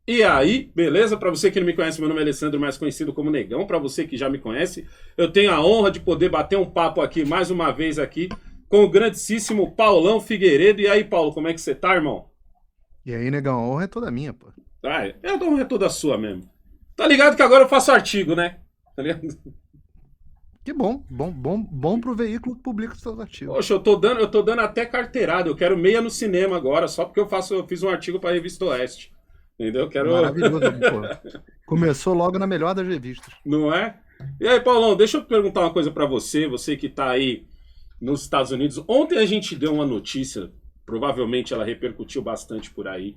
E aí, beleza? Para você que não me conhece, meu nome é Alessandro, mais conhecido como Negão. Para você que já me conhece, eu tenho a honra de poder bater um papo aqui, mais uma vez aqui, com o grandíssimo Paulão Figueiredo. E aí, Paulo, como é que você tá, irmão? E aí, negão, a honra é toda minha, pô. Ah, eu dou uma toda sua mesmo. Tá ligado que agora eu faço artigo, né? Tá ligado? Que bom, bom pro veículo que publica os seus artigos. Poxa, eu tô dando até carteirada. Eu quero meia no cinema agora, só porque eu fiz um artigo para a Revista Oeste. Entendeu? Eu quero. Maravilhoso, pô. Começou logo na melhor das revistas. Não é? E aí, Paulão, deixa eu perguntar uma coisa para você, você que tá aí nos Estados Unidos. Ontem a gente deu uma notícia, provavelmente ela repercutiu bastante por aí,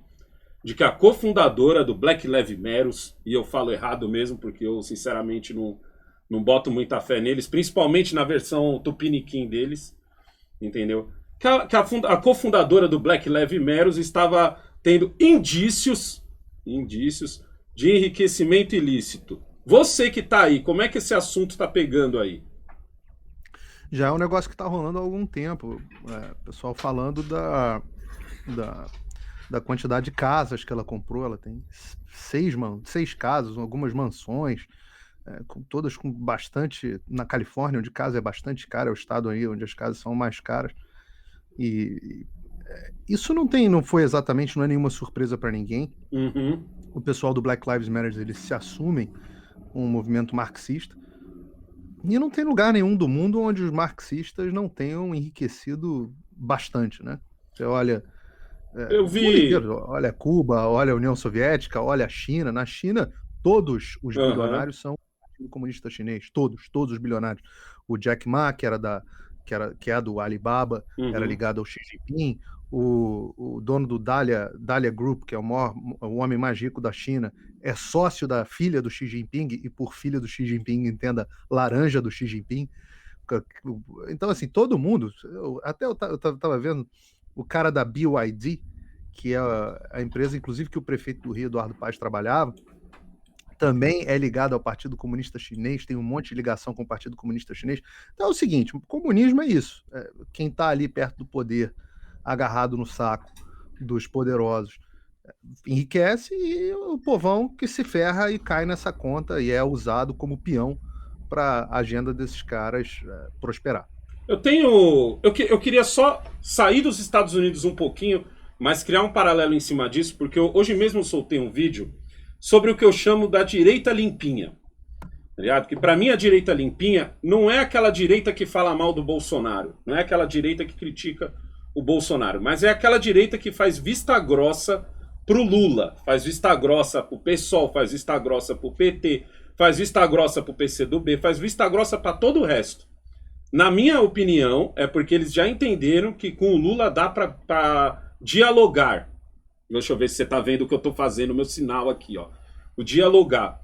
de que a cofundadora do Black Lives Matter, e eu falo errado mesmo, porque eu sinceramente não boto muita fé neles, principalmente na versão tupiniquim deles, entendeu? Que a cofundadora do Black Lives Matter estava tendo indícios de enriquecimento ilícito. Você que tá aí, como é que esse assunto tá pegando aí? Já é um negócio que tá rolando há algum tempo. Pessoal falando da, da quantidade de casas que ela comprou. Ela tem seis casas, algumas mansões, todas com bastante. Na Califórnia, onde casa é bastante cara, é o estado aí onde as casas são mais caras. E isso não foi exatamente, não é nenhuma surpresa para ninguém. Uhum. O pessoal do Black Lives Matter, eles se assumem um movimento marxista, e não tem lugar nenhum do mundo onde os marxistas não tenham enriquecido bastante, né? Você olha Eu o mundo vi. inteiro, olha Cuba, olha a União Soviética, olha a China. Na China, todos os Aham. bilionários são do Partido Comunista Chinês, todos os bilionários. O Jack Ma, que é do Alibaba, era Uhum. ligado ao Xi Jinping. O dono do Dalian Group, que é o homem mais rico da China, é sócio da filha do Xi Jinping, e por filha do Xi Jinping, entenda, laranja do Xi Jinping. Então, assim, todo mundo. Até eu estava vendo o cara da BYD, que é a empresa, inclusive, que o prefeito do Rio, Eduardo Paes, trabalhava, também é ligado ao Partido Comunista Chinês, tem um monte de ligação com o Partido Comunista Chinês. Então é o seguinte: o comunismo é isso. Quem está ali perto do poder, agarrado no saco dos poderosos, enriquece, e o povão que se ferra e cai nessa conta e é usado como peão para a agenda desses caras prosperar. Eu queria só sair dos Estados Unidos um pouquinho, mas criar um paralelo em cima disso, porque hoje mesmo eu soltei um vídeo sobre o que eu chamo da direita limpinha. Tá ligado? Que pra mim a direita limpinha não é aquela direita que fala mal do Bolsonaro, não é aquela direita que critica o Bolsonaro, mas é aquela direita que faz vista grossa pro Lula, faz vista grossa pro PSOL, faz vista grossa pro PT, faz vista grossa pro PCdoB, faz vista grossa pra todo o resto. Na minha opinião, é porque eles já entenderam que com o Lula dá pra dialogar. Deixa eu ver se você tá vendo o que eu tô fazendo, o meu sinal aqui, ó. O dialogar,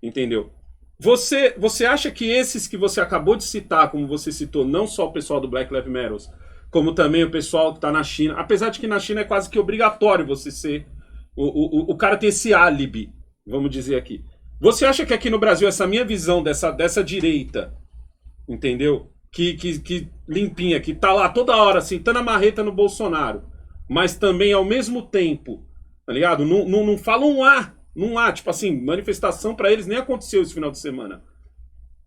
entendeu? Você acha que esses que você acabou de citar, como você citou, não só o pessoal do Black Lives Matter, como também o pessoal que está na China, apesar de que na China é quase que obrigatório você ser. O cara tem esse álibi, vamos dizer aqui. Você acha que aqui no Brasil, essa minha visão dessa direita, entendeu? Que limpinha, que tá lá toda hora sentando a marreta no Bolsonaro, mas também ao mesmo tempo, tá ligado? Não fala um A, não há, tipo assim, manifestação para eles nem aconteceu esse final de semana.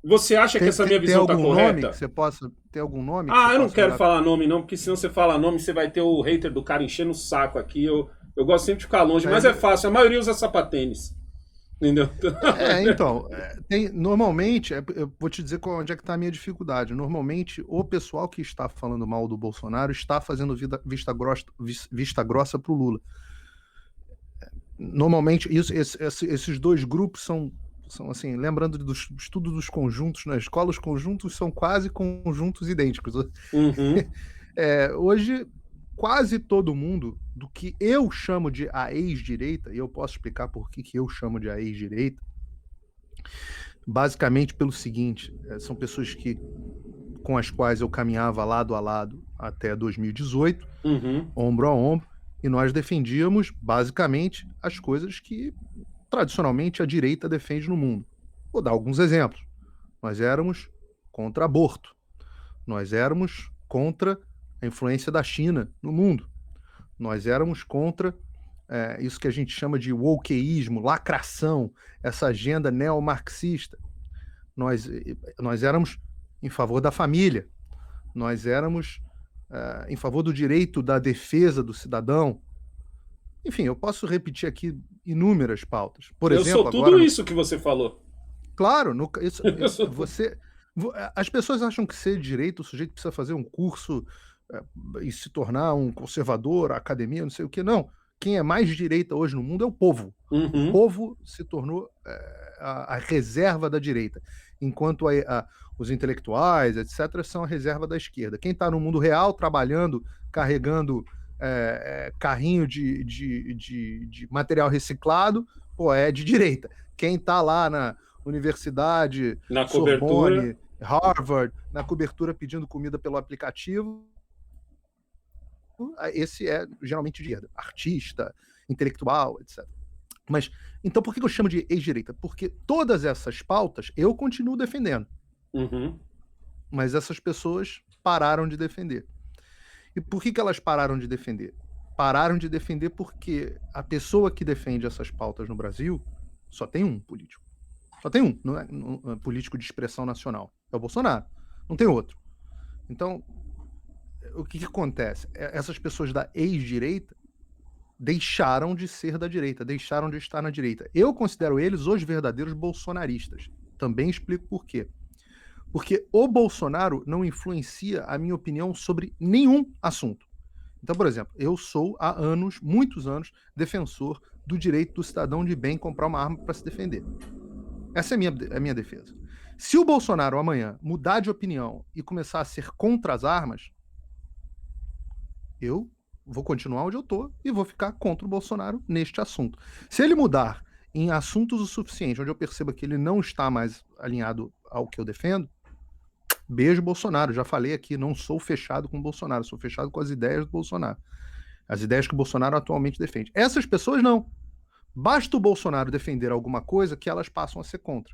Você acha que Tem, essa tem, minha tem visão tá algum nome que correta? você possa. Tem algum nome que você Ah, eu não possa me quero dar? falar nome não, porque senão você fala nome, você vai ter o hater do cara enchendo o saco aqui. Eu gosto sempre de ficar longe, mas Mas, é fácil, a maioria usa sapatênis. Entendeu? então, normalmente, eu vou te dizer onde é que está a minha dificuldade. Normalmente, o pessoal que está falando mal do Bolsonaro está fazendo vista grossa para o Lula. Normalmente, esses dois grupos são assim, lembrando do estudo dos conjuntos na escola, os conjuntos são quase conjuntos idênticos. Uhum. Hoje, quase todo mundo, do que eu chamo de a ex-direita, e eu posso explicar por que eu chamo de a ex-direita, basicamente pelo seguinte: são pessoas com as quais eu caminhava lado a lado até 2018, Uhum. ombro a ombro, e nós defendíamos basicamente as coisas que tradicionalmente a direita defende no mundo. Vou dar alguns exemplos. Nós éramos contra aborto, nós éramos contra a influência da China no mundo, nós éramos contra isso que a gente chama de wokeísmo, lacração, essa agenda neomarxista. Nós éramos em favor da família, nós éramos em favor do direito da defesa do cidadão. Enfim, eu posso repetir aqui inúmeras pautas. Por Eu exemplo, sou tudo agora... isso que você falou. Claro, Eu sou... as pessoas acham que ser de direita, o sujeito precisa fazer um curso e se tornar um conservador, academia, não sei o que. Não. Quem é mais de direita hoje no mundo é o povo. Uhum. O povo se tornou a reserva da direita, enquanto os intelectuais, etc., são a reserva da esquerda. Quem está no mundo real, trabalhando, carregando carrinho de material reciclado, é de direita. Quem está lá na universidade, na Sorbonne, Harvard, na cobertura pedindo comida pelo aplicativo, esse é geralmente de esquerda, artista, intelectual, etc. Mas, então, por que eu chamo de ex-direita? Porque todas essas pautas eu continuo defendendo. Uhum. Mas essas pessoas pararam de defender. E por que elas pararam de defender? Pararam de defender porque a pessoa que defende essas pautas no Brasil só tem um político. Só tem um, não é político de expressão nacional. É o Bolsonaro. Não tem outro. Então, o que acontece? Essas pessoas da ex-direita deixaram de ser da direita, deixaram de estar na direita. Eu considero eles os verdadeiros bolsonaristas. Também explico por quê. Porque o Bolsonaro não influencia a minha opinião sobre nenhum assunto. Então, por exemplo, eu sou há anos, muitos anos, defensor do direito do cidadão de bem comprar uma arma para se defender. Essa é a minha defesa. Se o Bolsonaro amanhã mudar de opinião e começar a ser contra as armas, eu vou continuar onde eu estou e vou ficar contra o Bolsonaro neste assunto. Se ele mudar em assuntos o suficiente, onde eu perceba que ele não está mais alinhado ao que eu defendo, beijo Bolsonaro. Já falei aqui, não sou fechado com o Bolsonaro, sou fechado com as ideias do Bolsonaro. As ideias que o Bolsonaro atualmente defende. Essas pessoas não. Basta o Bolsonaro defender alguma coisa que elas passam a ser contra.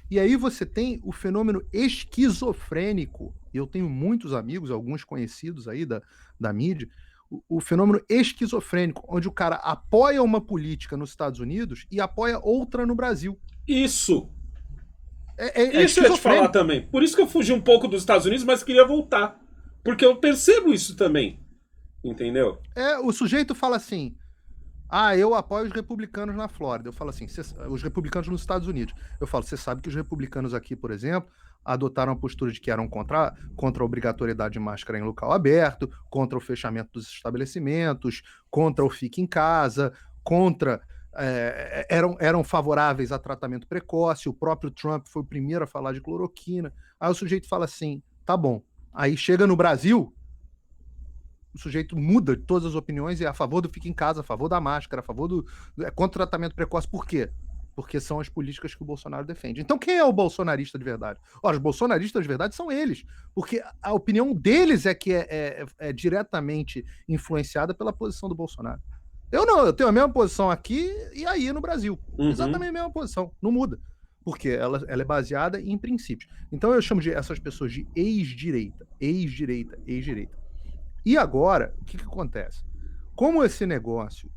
E aí você tem o fenômeno esquizofrênico. Eu tenho muitos amigos, alguns conhecidos aí da mídia, o fenômeno esquizofrênico, onde o cara apoia uma política nos Estados Unidos e apoia outra no Brasil. Isso! Isso eu ia te falar também. Por isso que eu fugi um pouco dos Estados Unidos, mas queria voltar. Porque eu percebo isso também. Entendeu? O sujeito fala assim... eu apoio os republicanos na Flórida. Eu falo assim, os republicanos nos Estados Unidos. Eu falo, você sabe que os republicanos aqui, por exemplo, adotaram a postura de que eram contra a obrigatoriedade de máscara em local aberto, contra o fechamento dos estabelecimentos, contra o fique em casa, eram favoráveis a tratamento precoce. O próprio Trump foi o primeiro a falar de cloroquina. Aí o sujeito fala assim, tá bom. Aí chega no Brasil... O sujeito muda todas as opiniões e é a favor do fique em casa, a favor da máscara, a favor contra o tratamento precoce. Por quê? Porque são as políticas que o Bolsonaro defende. Então quem é o bolsonarista de verdade? Os bolsonaristas de verdade são eles. Porque a opinião deles é que é diretamente influenciada pela posição do Bolsonaro. Eu não, eu tenho a mesma posição aqui e aí no Brasil. Uhum. Exatamente a mesma posição, não muda. Porque ela é baseada em princípios. Então eu chamo essas pessoas de ex-direita, ex-direita, ex-direita. E agora, o que acontece? Como esse negócio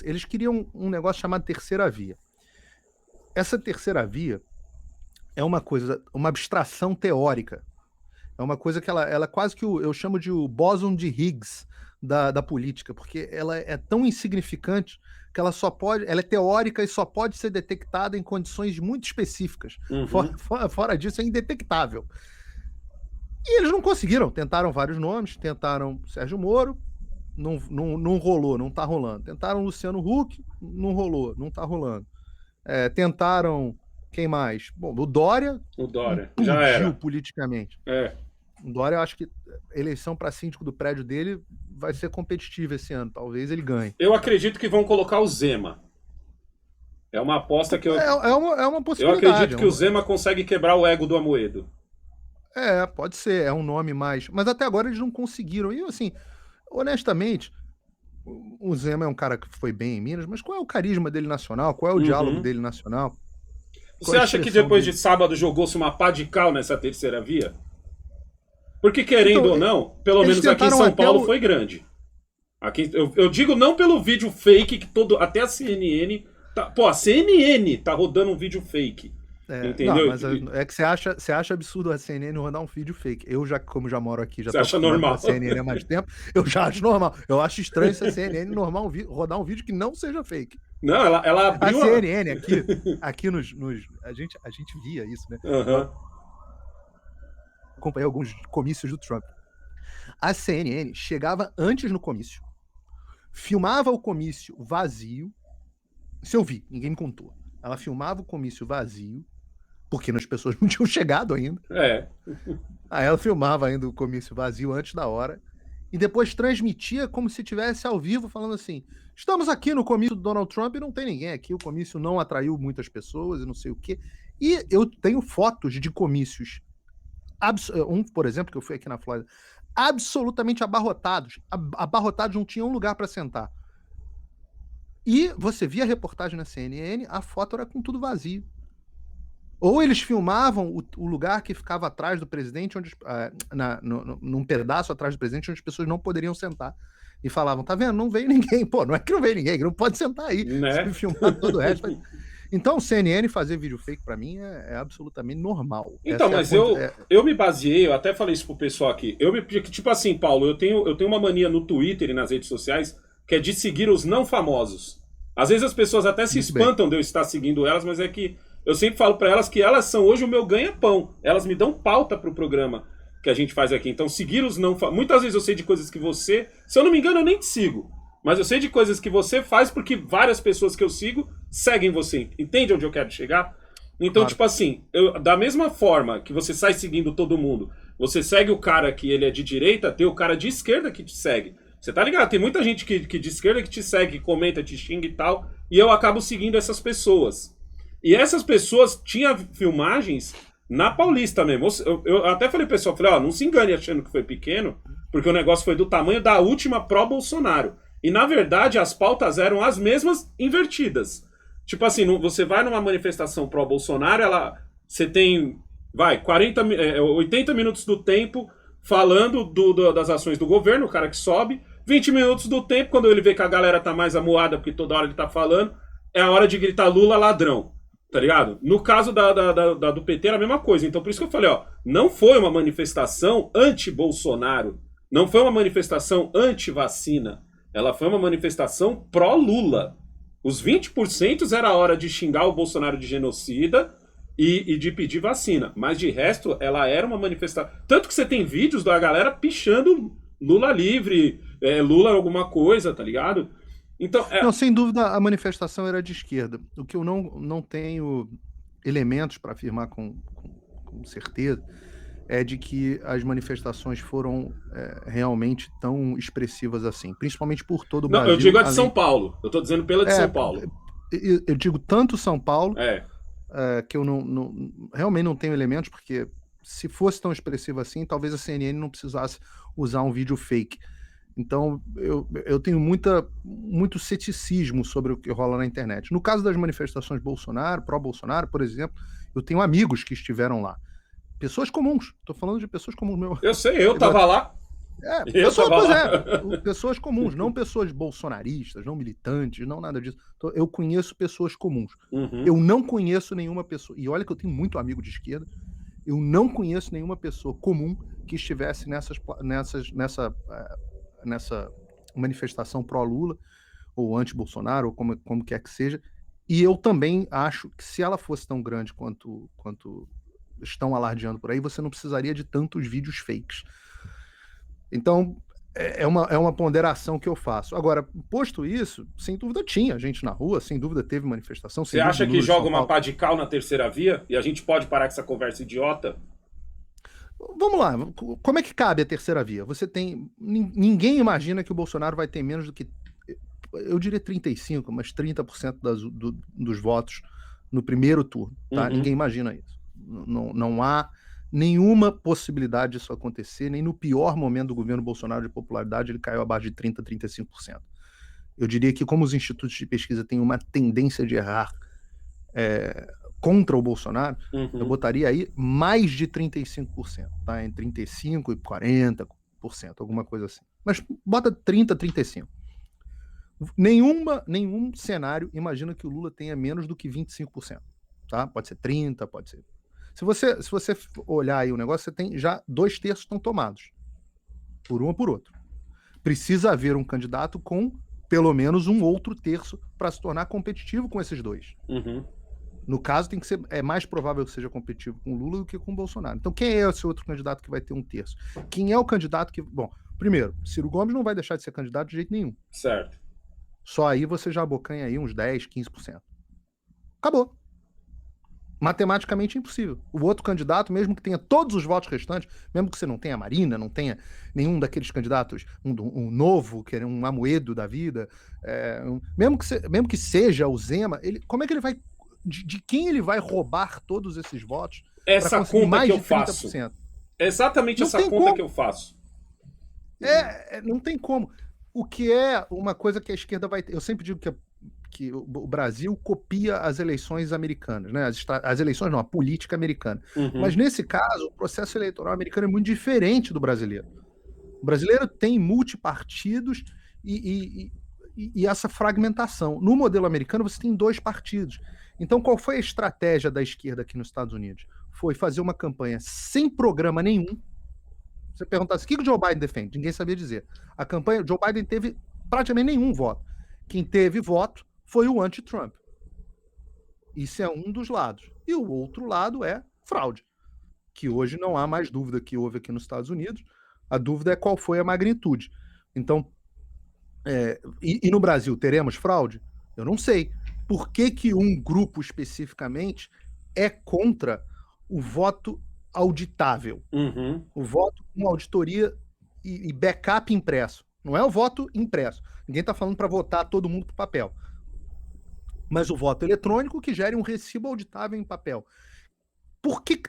eles queriam um negócio chamado terceira via. Essa terceira via é uma abstração teórica. É uma coisa que ela quase que eu chamo de o bóson de Higgs da política, porque ela é tão insignificante que ela é teórica e só pode ser detectada em condições muito específicas. Uhum. Fora disso, é indetectável. E eles não conseguiram, tentaram vários nomes, tentaram Sérgio Moro, não rolou, não tá rolando. Tentaram Luciano Huck, não rolou, não tá rolando. Tentaram, quem mais? Bom, o Dória já era. politicamente. O Dória, eu acho que a eleição para síndico do prédio dele vai ser competitiva esse ano, talvez ele ganhe. Eu acredito que vão colocar o Zema. É uma aposta que eu... É uma possibilidade. Eu acredito que o Zema consegue quebrar o ego do Amoedo. Pode ser, é um nome mais... Mas até agora eles não conseguiram. E assim, honestamente, o Zema é um cara que foi bem em Minas, mas qual é o carisma dele nacional? Qual é o diálogo dele nacional? Você acha que depois de sábado jogou-se uma pá de cal nessa terceira via? Porque querendo ou não, pelo menos aqui em São Paulo foi grande. Aqui, eu digo não pelo vídeo fake que até a CNN a CNN tá rodando um vídeo fake. Não, Entendeu? mas é que você acha absurdo a CNN rodar um vídeo fake. Como já moro aqui, já Você tô acha acostumado com normal? a CNN há mais tempo, eu já acho normal. Eu acho estranho se a CNN rodar um vídeo que não seja fake. Não, ela abriu a CNN aqui a gente via isso, né? Uhum. Acompanhei alguns comícios do Trump. A CNN chegava antes no comício, filmava o comício vazio. Se eu vi, ninguém me contou. Ela filmava o comício vazio, porque as pessoas não tinham chegado ainda. Aí ela filmava ainda o comício vazio antes da hora, e depois transmitia como se estivesse ao vivo, falando assim: estamos aqui no comício do Donald Trump e não tem ninguém aqui, o comício não atraiu muitas pessoas e não sei o quê. E eu tenho fotos de comícios, por exemplo, que eu fui aqui na Flórida, absolutamente abarrotados, não tinha um lugar para sentar. E você via a reportagem na CNN, a foto era com tudo vazio. Ou eles filmavam o lugar que ficava atrás do presidente, num pedaço atrás do presidente, onde as pessoas não poderiam sentar. E falavam, tá vendo? Não veio ninguém. Pô, não é que não veio ninguém, que não pode sentar aí. Né? Filmar todo o resto. Então, CNN fazer vídeo fake pra mim é absolutamente normal. Então, mas eu me baseei, eu até falei isso pro pessoal aqui. Tipo assim, Paulo, eu tenho uma mania no Twitter e nas redes sociais que é de seguir os não famosos. Às vezes as pessoas até se espantam de eu estar seguindo elas, mas é que eu sempre falo pra elas que elas são hoje o meu ganha-pão. Elas me dão pauta pro programa que a gente faz aqui. Então, seguir os não famosos. Muitas vezes eu sei de coisas que você. Se eu não me engano, eu nem te sigo. Mas eu sei de coisas que você faz porque várias pessoas que eu sigo seguem você. Entende onde eu quero chegar? Então, claro. Tipo assim, da mesma forma que você sai seguindo todo mundo, você segue o cara que ele é de direita, tem o cara de esquerda que te segue. Você tá ligado? Tem muita gente que de esquerda que te segue, que comenta, te xinga e tal. E eu acabo seguindo essas pessoas. E essas pessoas tinham filmagens na Paulista mesmo. Eu até falei pro pessoal, falei, não se engane achando que foi pequeno, porque o negócio foi do tamanho da última pró-Bolsonaro. E na verdade as pautas eram as mesmas invertidas. Tipo assim, você vai numa manifestação pró-Bolsonaro, você tem, 80 minutos do tempo falando das ações do governo, o cara que sobe, 20 minutos do tempo, quando ele vê que a galera tá mais amuada, porque toda hora ele tá falando, é a hora de gritar Lula ladrão, tá ligado? No caso do PT era a mesma coisa, então por isso que eu falei, não foi uma manifestação anti-Bolsonaro, não foi uma manifestação anti-vacina, ela foi uma manifestação pró-Lula. Os 20% era a hora de xingar o Bolsonaro de genocida e de pedir vacina. Mas de resto, ela era uma manifestação. Tanto que você tem vídeos da galera pichando Lula livre, Lula alguma coisa, tá ligado? Então, Não, sem dúvida a manifestação era de esquerda. O que eu não tenho elementos para afirmar com certeza é de que as manifestações foram realmente tão expressivas assim, principalmente por todo o Brasil. Não, eu digo a de São Paulo. Eu tô dizendo pela de São Paulo. Eu digo tanto São Paulo, que eu realmente não tenho elementos, porque se fosse tão expressivo assim, talvez a CNN não precisasse usar um vídeo fake. Então, eu tenho muito ceticismo sobre o que rola na internet. No caso das manifestações pró-Bolsonaro, por exemplo, eu tenho amigos que estiveram lá. Pessoas comuns, tô falando de pessoas comuns. Eu sei, eu tava lá. Pessoas comuns, não pessoas bolsonaristas, não militantes, não nada disso. Eu conheço pessoas comuns. Uhum. Eu não conheço nenhuma pessoa, e olha que eu tenho muito amigo de esquerda, eu não conheço nenhuma pessoa comum que estivesse nessa manifestação pró-Lula, ou anti-Bolsonaro, ou como quer que seja. E eu também acho que se ela fosse tão grande quanto estão alardeando por aí, você não precisaria de tantos vídeos fakes. Então, é uma ponderação que eu faço. Agora, posto isso, sem dúvida tinha gente na rua, sem dúvida teve manifestação. Você acha que joga uma pá de cal na terceira via? E a gente pode parar com essa conversa idiota? Vamos lá, como é que cabe a terceira via? Ninguém imagina que o Bolsonaro vai ter menos do que, eu diria 35%, mas 30% dos votos no primeiro turno, tá? Ninguém imagina isso. Não há nenhuma possibilidade disso acontecer, nem no pior momento do governo Bolsonaro de popularidade ele caiu abaixo de 30%, 35%. Eu diria que como os institutos de pesquisa têm uma tendência de errar contra o Bolsonaro, eu botaria aí mais de 35%, tá? Entre 35% e 40%, alguma coisa assim. Mas bota 30, 35. Nenhum cenário imagina que o Lula tenha menos do que 25%. Tá? Pode ser 30%, pode ser. Se você olhar aí o negócio, você tem já 2/3 estão tomados. Por um ou por outro. Precisa haver um candidato com pelo menos um outro terço para se tornar competitivo com esses dois. Uhum. No caso, é mais provável que seja competitivo com o Lula do que com o Bolsonaro. Então, quem é esse outro candidato que vai ter um terço? Quem é o candidato que... Bom, primeiro, Ciro Gomes não vai deixar de ser candidato de jeito nenhum. Certo. Só aí você já abocanha aí uns 10%, 15%. Acabou. Matematicamente impossível. O outro candidato, mesmo que tenha todos os votos restantes, mesmo que você não tenha a Marina, não tenha nenhum daqueles candidatos, um novo, que é um Amoedo da vida, mesmo que seja o Zema, como é que ele vai... De quem ele vai roubar todos esses votos? Essa conta mais que eu de 30%? faço. É exatamente Não essa tem conta como. que eu faço. Não tem como. O que é uma coisa que a esquerda vai ter. Eu sempre digo que o Brasil copia as eleições americanas, né? As eleições não, a política americana. Uhum. Mas nesse caso, o processo eleitoral americano é muito diferente do brasileiro. O brasileiro tem multipartidos e essa fragmentação. No modelo americano, você tem 2 partidos. Então, qual foi a estratégia da esquerda aqui nos Estados Unidos? Foi fazer uma campanha sem programa nenhum. Você perguntasse o que o Joe Biden defende, ninguém sabia dizer. A campanha, Joe Biden teve praticamente nenhum voto. Quem teve voto foi o anti-Trump. Isso é um dos lados. E o outro lado é fraude, que hoje não há mais dúvida que houve aqui nos Estados Unidos. A dúvida é qual foi a magnitude. Então, e no Brasil teremos fraude? Eu não sei. Por que um grupo especificamente é contra o voto auditável? Uhum. O voto com auditoria e backup impresso. Não é o voto impresso. Ninguém está falando para votar todo mundo por papel. Mas o voto eletrônico que gere um recibo auditável em papel. Por que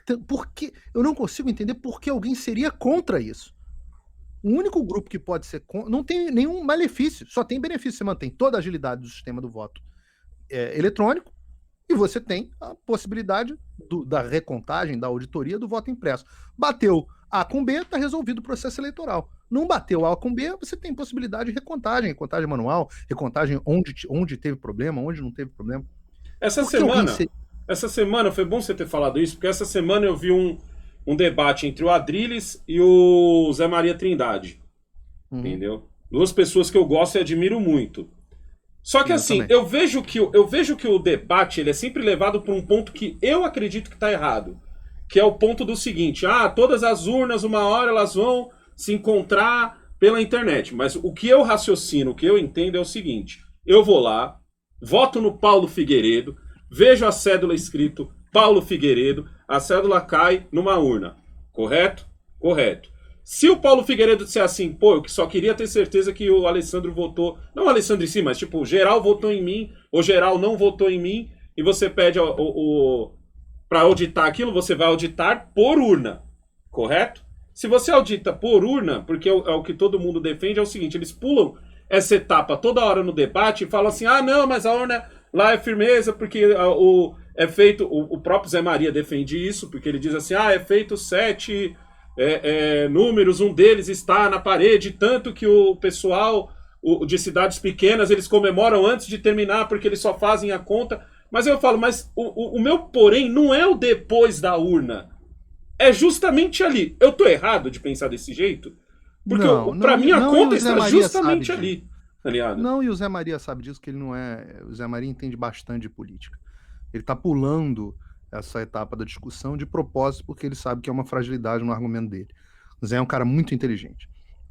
eu não consigo entender por que alguém seria contra isso? O único grupo que pode ser contra... Não tem nenhum malefício, só tem benefício. Você mantém toda a agilidade do sistema do voto eletrônico e você tem a possibilidade da recontagem, da auditoria do voto impresso. Bateu A com B, está resolvido o processo eleitoral. Não bateu A com B, você tem possibilidade de recontagem manual, recontagem onde teve problema, onde não teve problema. Essa semana, foi bom você ter falado isso, porque essa semana eu vi um debate entre o Adrilles e o Zé Maria Trindade. Entendeu? 2 pessoas que eu gosto e admiro muito. Só que assim, eu vejo que o debate ele é sempre levado por um ponto que eu acredito que está errado. Que é o ponto do seguinte: todas as urnas, uma hora elas vão se encontrar pela internet. Mas o que eu raciocino, o que eu entendo é o seguinte: eu vou lá, voto no Paulo Figueiredo, vejo a cédula escrito Paulo Figueiredo, a cédula cai numa urna. Correto? Correto. Se o Paulo Figueiredo disser assim, pô, eu só queria ter certeza que o Alessandro votou, não o Alessandro em si, mas tipo, geral votou em mim, ou geral não votou em mim, e você pede para auditar aquilo, você vai auditar por urna, correto? Se você audita por urna, porque é o que todo mundo defende, é o seguinte, eles pulam essa etapa toda hora no debate e falam assim, não, mas a urna lá é firmeza, porque é feito, o próprio Zé Maria defende isso, porque ele diz assim, é feito 7... números, um deles está na parede, tanto que o pessoal de cidades pequenas, eles comemoram antes de terminar, porque eles só fazem a conta. Mas eu falo, mas o meu porém não é o depois da urna. É justamente ali. Eu tô errado de pensar desse jeito? Porque pra mim a conta está justamente ali. Tá ligado? Não, e o Zé Maria sabe disso, que ele não é... O Zé Maria entende bastante de política. Ele tá pulando essa etapa da discussão de propósito, porque ele sabe que é uma fragilidade no argumento dele. O Zé é um cara muito inteligente.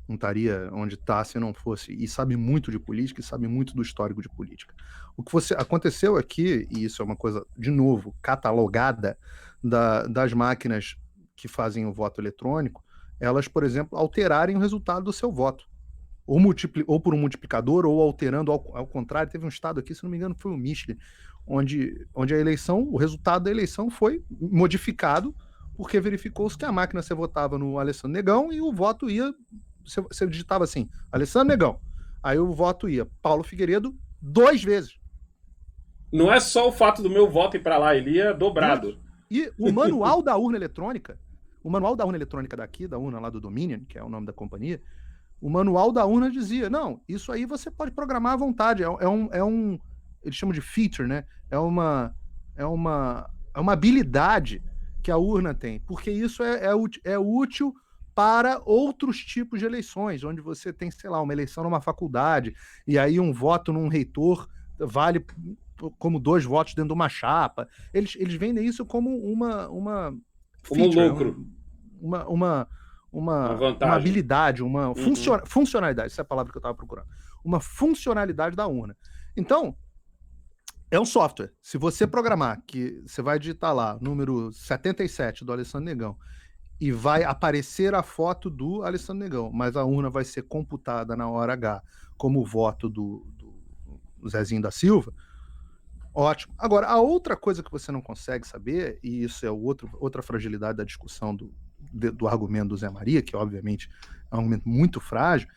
Não estaria onde está se não fosse. E sabe muito de política e sabe muito do histórico de política. O que aconteceu aqui, e isso é uma coisa, de novo, catalogada das máquinas que fazem o voto eletrônico, elas, por exemplo, alterarem o resultado do seu voto. Ou por um multiplicador, ou alterando ao contrário. Teve um estado aqui, se não me engano, foi o Michigan, onde a eleição, o resultado da eleição foi modificado porque verificou-se que a máquina você votava no Alessandro Negão e o voto ia, você digitava assim, Alessandro Negão, aí o voto ia Paulo Figueiredo 2 vezes. Não é só o fato do meu voto ir para lá, ele ia dobrado. E o manual da urna eletrônica, daqui, da urna lá do Dominion, que é o nome da companhia, O manual da urna dizia, não, isso aí você pode programar à vontade, eles chamam de feature, né? É uma habilidade que a urna tem, porque isso é útil para outros tipos de eleições, onde você tem, sei lá, uma eleição numa faculdade, e aí um voto num reitor vale como 2 votos dentro de uma chapa. Eles vendem isso como uma Como um feature, lucro. uma vantagem. habilidade, uma funcionalidade, essa é a palavra que eu estava procurando. Uma funcionalidade da urna. Então, é um software. Se você programar que você vai digitar lá, número 77 do Alessandro Negão, e vai aparecer a foto do Alessandro Negão, mas a urna vai ser computada na hora H como o voto do Zezinho da Silva, ótimo. Agora, a outra coisa que você não consegue saber, e isso é outra fragilidade da discussão do argumento do Zé Maria, que obviamente é um argumento muito frágil,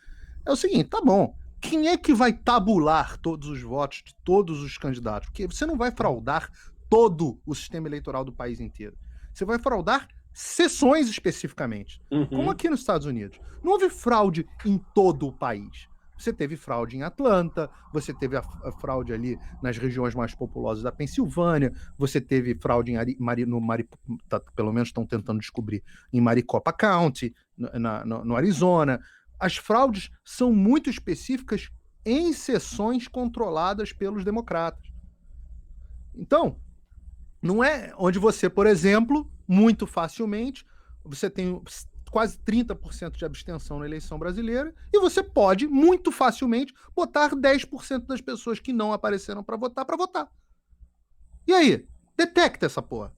é o seguinte, tá bom, quem é que vai tabular todos os votos de todos os candidatos? Porque você não vai fraudar todo o sistema eleitoral do país inteiro. Você vai fraudar seções especificamente, como aqui nos Estados Unidos. Não houve fraude em todo o país. Você teve fraude em Atlanta, você teve a fraude ali nas regiões mais populosas da Pensilvânia, você teve fraude pelo menos estão tentando descobrir, em Maricopa County, no Arizona. As fraudes são muito específicas em seções controladas pelos democratas. Então, não é onde você, por exemplo, muito facilmente, você tem quase 30% de abstenção na eleição brasileira, e você pode, muito facilmente, botar 10% das pessoas que não apareceram para votar. E aí? Detecta essa porra.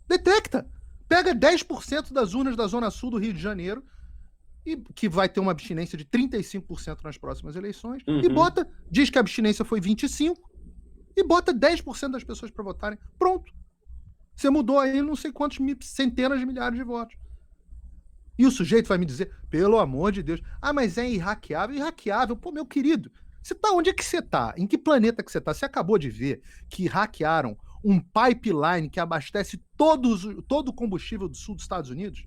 Detecta. Pega 10% das urnas da Zona Sul do Rio de Janeiro, e que vai ter uma abstinência de 35% nas próximas eleições, e diz que a abstinência foi 25%, e bota 10% das pessoas para votarem. Pronto. Você mudou aí não sei quantos centenas de milhares de votos. E o sujeito vai me dizer, pelo amor de Deus, mas é irraqueável. Irraqueável, pô, meu querido, onde é que você tá? Em que planeta que você tá? Você acabou de ver que hackearam um pipeline que abastece todo o combustível do sul dos Estados Unidos?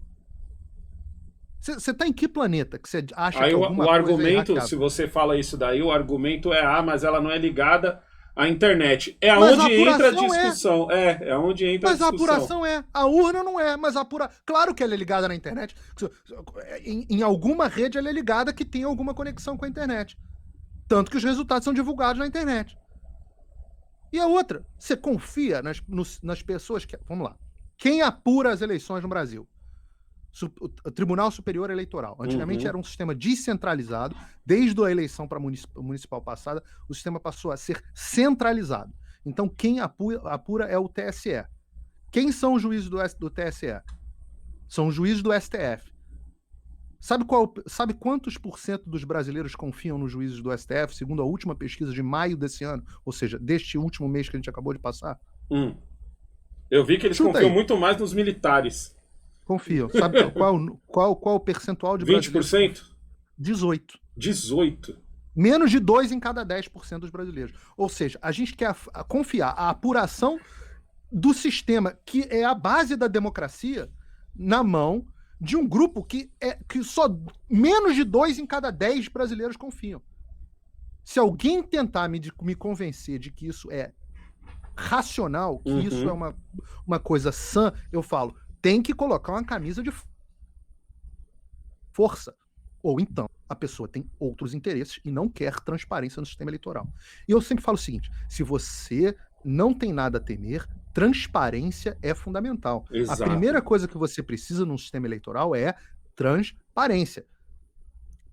Você tá em que planeta que você acha aí que alguma o coisa argumento, é se você fala isso daí, o argumento é, mas ela não é ligada à internet. É mas onde entra a apuração discussão. É onde entra a Mas a discussão. apuração a urna não é, mas claro que ela é ligada na internet. Em alguma rede ela é ligada que tem alguma conexão com a internet. Tanto que os resultados são divulgados na internet. E a outra, você confia nas pessoas que... Vamos lá. Quem apura as eleições no Brasil? O Tribunal Superior Eleitoral. Antigamente era um sistema descentralizado. Desde a eleição para municipal passada, o sistema passou a ser centralizado. Então, quem apura é o TSE. Quem são os juízes do TSE? São os juízes do STF. Sabe quantos % dos brasileiros confiam nos juízes do STF, segundo a última pesquisa de maio desse ano? Ou seja, deste último mês que a gente acabou de passar? Eu vi que eles Chuta confiam aí. muito mais nos militares. Confiam. Sabe qual o percentual de brasileiros? 20%? 18%. 18%. Menos de 2 em cada 10% dos brasileiros. Ou seja, a gente quer confiar a apuração do sistema, que é a base da democracia, na mão de um grupo que só menos de 2 em cada 10 brasileiros confiam. Se alguém tentar me convencer de que isso é racional, que isso é uma coisa sã, eu falo, tem que colocar uma camisa de força. Ou então, a pessoa tem outros interesses e não quer transparência no sistema eleitoral. E eu sempre falo o seguinte, se você não tem nada a temer, transparência é fundamental. Exato. A primeira coisa que você precisa num sistema eleitoral é transparência.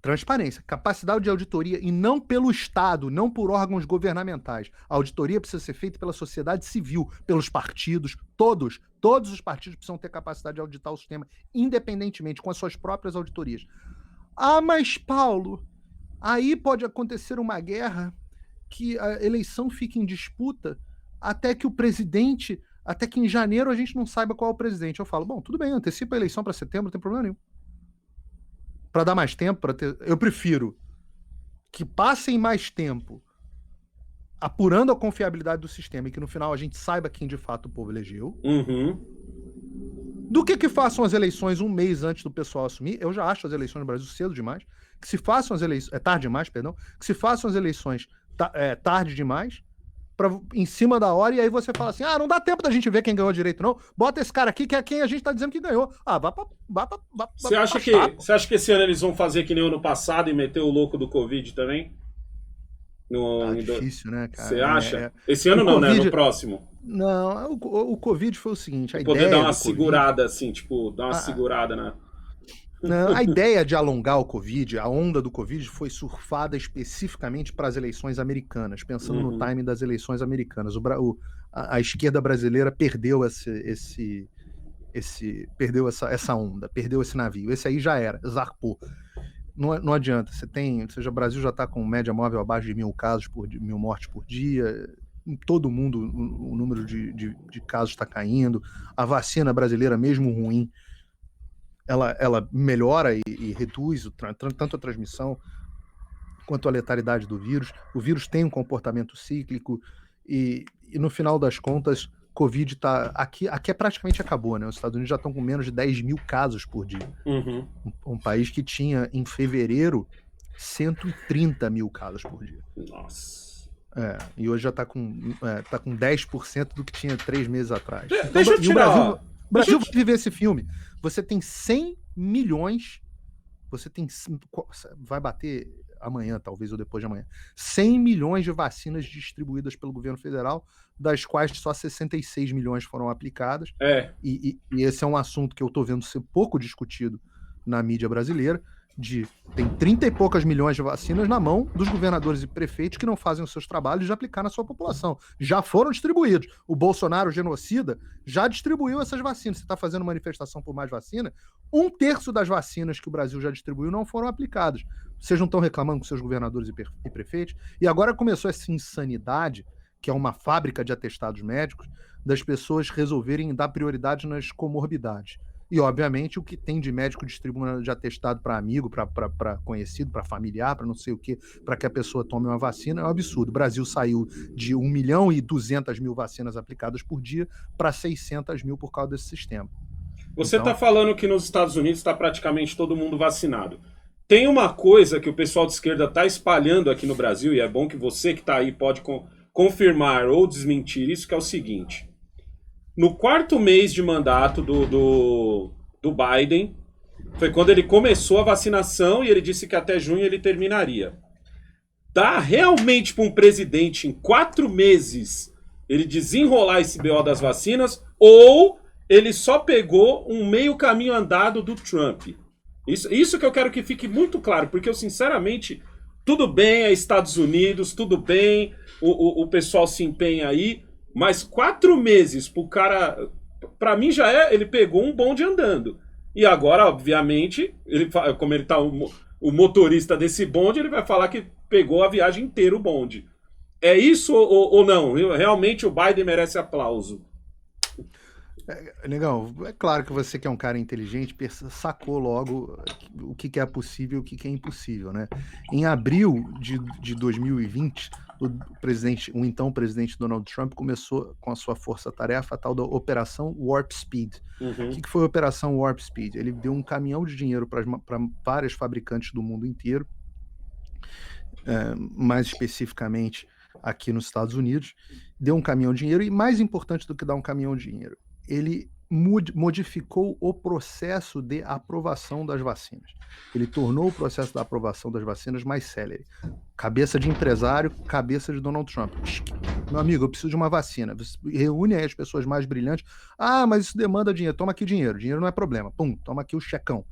Transparência, capacidade de auditoria, e não pelo Estado, não por órgãos governamentais. A auditoria precisa ser feita pela sociedade civil, pelos partidos, todos os partidos precisam ter capacidade de auditar o sistema, independentemente, com as suas próprias auditorias. Mas, Paulo, aí pode acontecer uma guerra que a eleição fique em disputa até que em janeiro a gente não saiba qual é o presidente. Eu falo, bom, tudo bem, antecipa a eleição para setembro, não tem problema nenhum. Para dar mais tempo, eu prefiro que passem mais tempo apurando a confiabilidade do sistema e que no final a gente saiba quem de fato o povo elegeu, Do que façam as eleições um mês antes do pessoal assumir. Eu já acho as eleições no Brasil cedo demais. Que se façam as eleições... tarde demais, perdão. Que se façam as eleições tarde demais, em cima da hora, e aí você fala assim, não dá tempo da gente ver quem ganhou direito, não. Bota esse cara aqui, que é quem a gente tá dizendo que ganhou. Você acha que esse ano eles vão fazer que nem o ano passado e meter o louco do Covid também? Difícil, né, cara? Você acha? Esse ano não, COVID, né? No próximo. Não, o Covid foi o seguinte, poder dar uma segurada, assim, tipo, dar uma segurada, né? Não, a ideia de alongar o Covid, a onda do Covid, foi surfada especificamente para as eleições americanas, pensando no timing das eleições americanas. A esquerda brasileira perdeu perdeu essa onda, perdeu esse navio. Esse aí já era, zarpou. Não adianta. O Brasil já está com média móvel abaixo de 1.000 casos por 1.000 mortes por dia. Em todo mundo o número de casos está caindo. A vacina brasileira, mesmo ruim, ela melhora e reduz tanto a transmissão quanto a letalidade do vírus. O vírus tem um comportamento cíclico e no final das contas, Covid aqui praticamente acabou, né? Os Estados Unidos já estão com menos de 10.000 casos por dia. Um país que tinha, em fevereiro, 130 mil casos por dia. Nossa. E hoje já está com 10% do que tinha 3 meses atrás. Deixa eu tirar... O Brasil vai viver esse filme. Você tem 100 milhões, vai bater amanhã, talvez, ou depois de amanhã, 100 milhões de vacinas distribuídas pelo governo federal, das quais só 66 milhões foram aplicadas. E esse é um assunto que eu estou vendo ser pouco discutido na mídia brasileira, tem 30 e poucas milhões de vacinas na mão dos governadores e prefeitos que não fazem os seus trabalhos de aplicar na sua população. Já foram distribuídos. O Bolsonaro, genocida, já distribuiu essas vacinas. Você está fazendo manifestação por mais vacina, 1/3 das vacinas que o Brasil já distribuiu não foram aplicadas. Vocês não estão reclamando com seus governadores e prefeitos? E agora começou essa insanidade, que é uma fábrica de atestados médicos, das pessoas resolverem dar prioridade nas comorbidades. E, obviamente, o que tem de médico distribuindo de atestado para amigo, para conhecido, para familiar, para não sei o quê, para que a pessoa tome uma vacina, é um absurdo. O Brasil saiu de 1.200.000 vacinas aplicadas por dia para 600 mil por causa desse sistema. Você está falando que nos Estados Unidos está praticamente todo mundo vacinado. Tem uma coisa que o pessoal de esquerda está espalhando aqui no Brasil, e é bom que você que está aí pode confirmar ou desmentir isso, que é o seguinte... No 4º mês de mandato do Biden, foi quando ele começou a vacinação e ele disse que até junho ele terminaria. Dá realmente para um presidente, em 4 meses, ele desenrolar esse BO das vacinas, ou ele só pegou um meio caminho andado do Trump? Isso que eu quero que fique muito claro, porque eu, sinceramente, tudo bem, é Estados Unidos, tudo bem, o pessoal se empenha aí, mas 4 meses pro cara, pra mim ele pegou um bonde andando. E agora, obviamente, como ele tá o motorista desse bonde, ele vai falar que pegou a viagem inteira o bonde. É isso ou não? Realmente o Biden merece aplauso. Negão, é claro que você que é um cara inteligente sacou logo o que é possível e o que é impossível, né? Em abril de 2020, o então presidente Donald Trump começou com a sua força-tarefa a tal da Operação Warp Speed. O que foi a Operação Warp Speed? Ele deu um caminhão de dinheiro para vários fabricantes do mundo inteiro, mais especificamente aqui nos Estados Unidos, deu um caminhão de dinheiro, e mais importante do que dar um caminhão de dinheiro, ele modificou o processo de aprovação das vacinas. Ele tornou o processo da aprovação das vacinas mais célere. Cabeça de empresário, cabeça de Donald Trump. Meu amigo, eu preciso de uma vacina. Você reúne aí as pessoas mais brilhantes. Mas isso demanda dinheiro. Toma aqui dinheiro. Dinheiro não é problema. Pum, toma aqui o checão.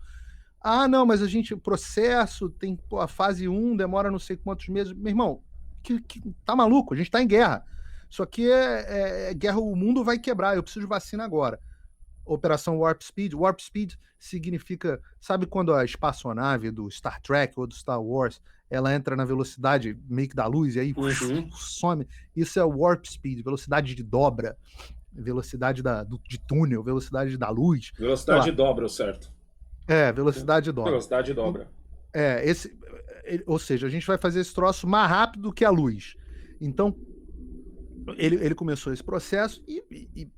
Não, mas o processo tem, a fase 1 demora não sei quantos meses. Meu irmão, tá maluco? A gente tá em guerra. Isso aqui é guerra, o mundo vai quebrar, eu preciso de vacina agora. Operação Warp Speed. Warp Speed significa, sabe quando a espaçonave do Star Trek ou do Star Wars, ela entra na velocidade meio que da luz e aí some? Isso é Warp Speed, velocidade de dobra, velocidade de túnel, velocidade da luz. Velocidade de dobra, certo? Velocidade de dobra. Velocidade de dobra. Ou seja, a gente vai fazer esse troço mais rápido que a luz. Então, ele começou esse processo e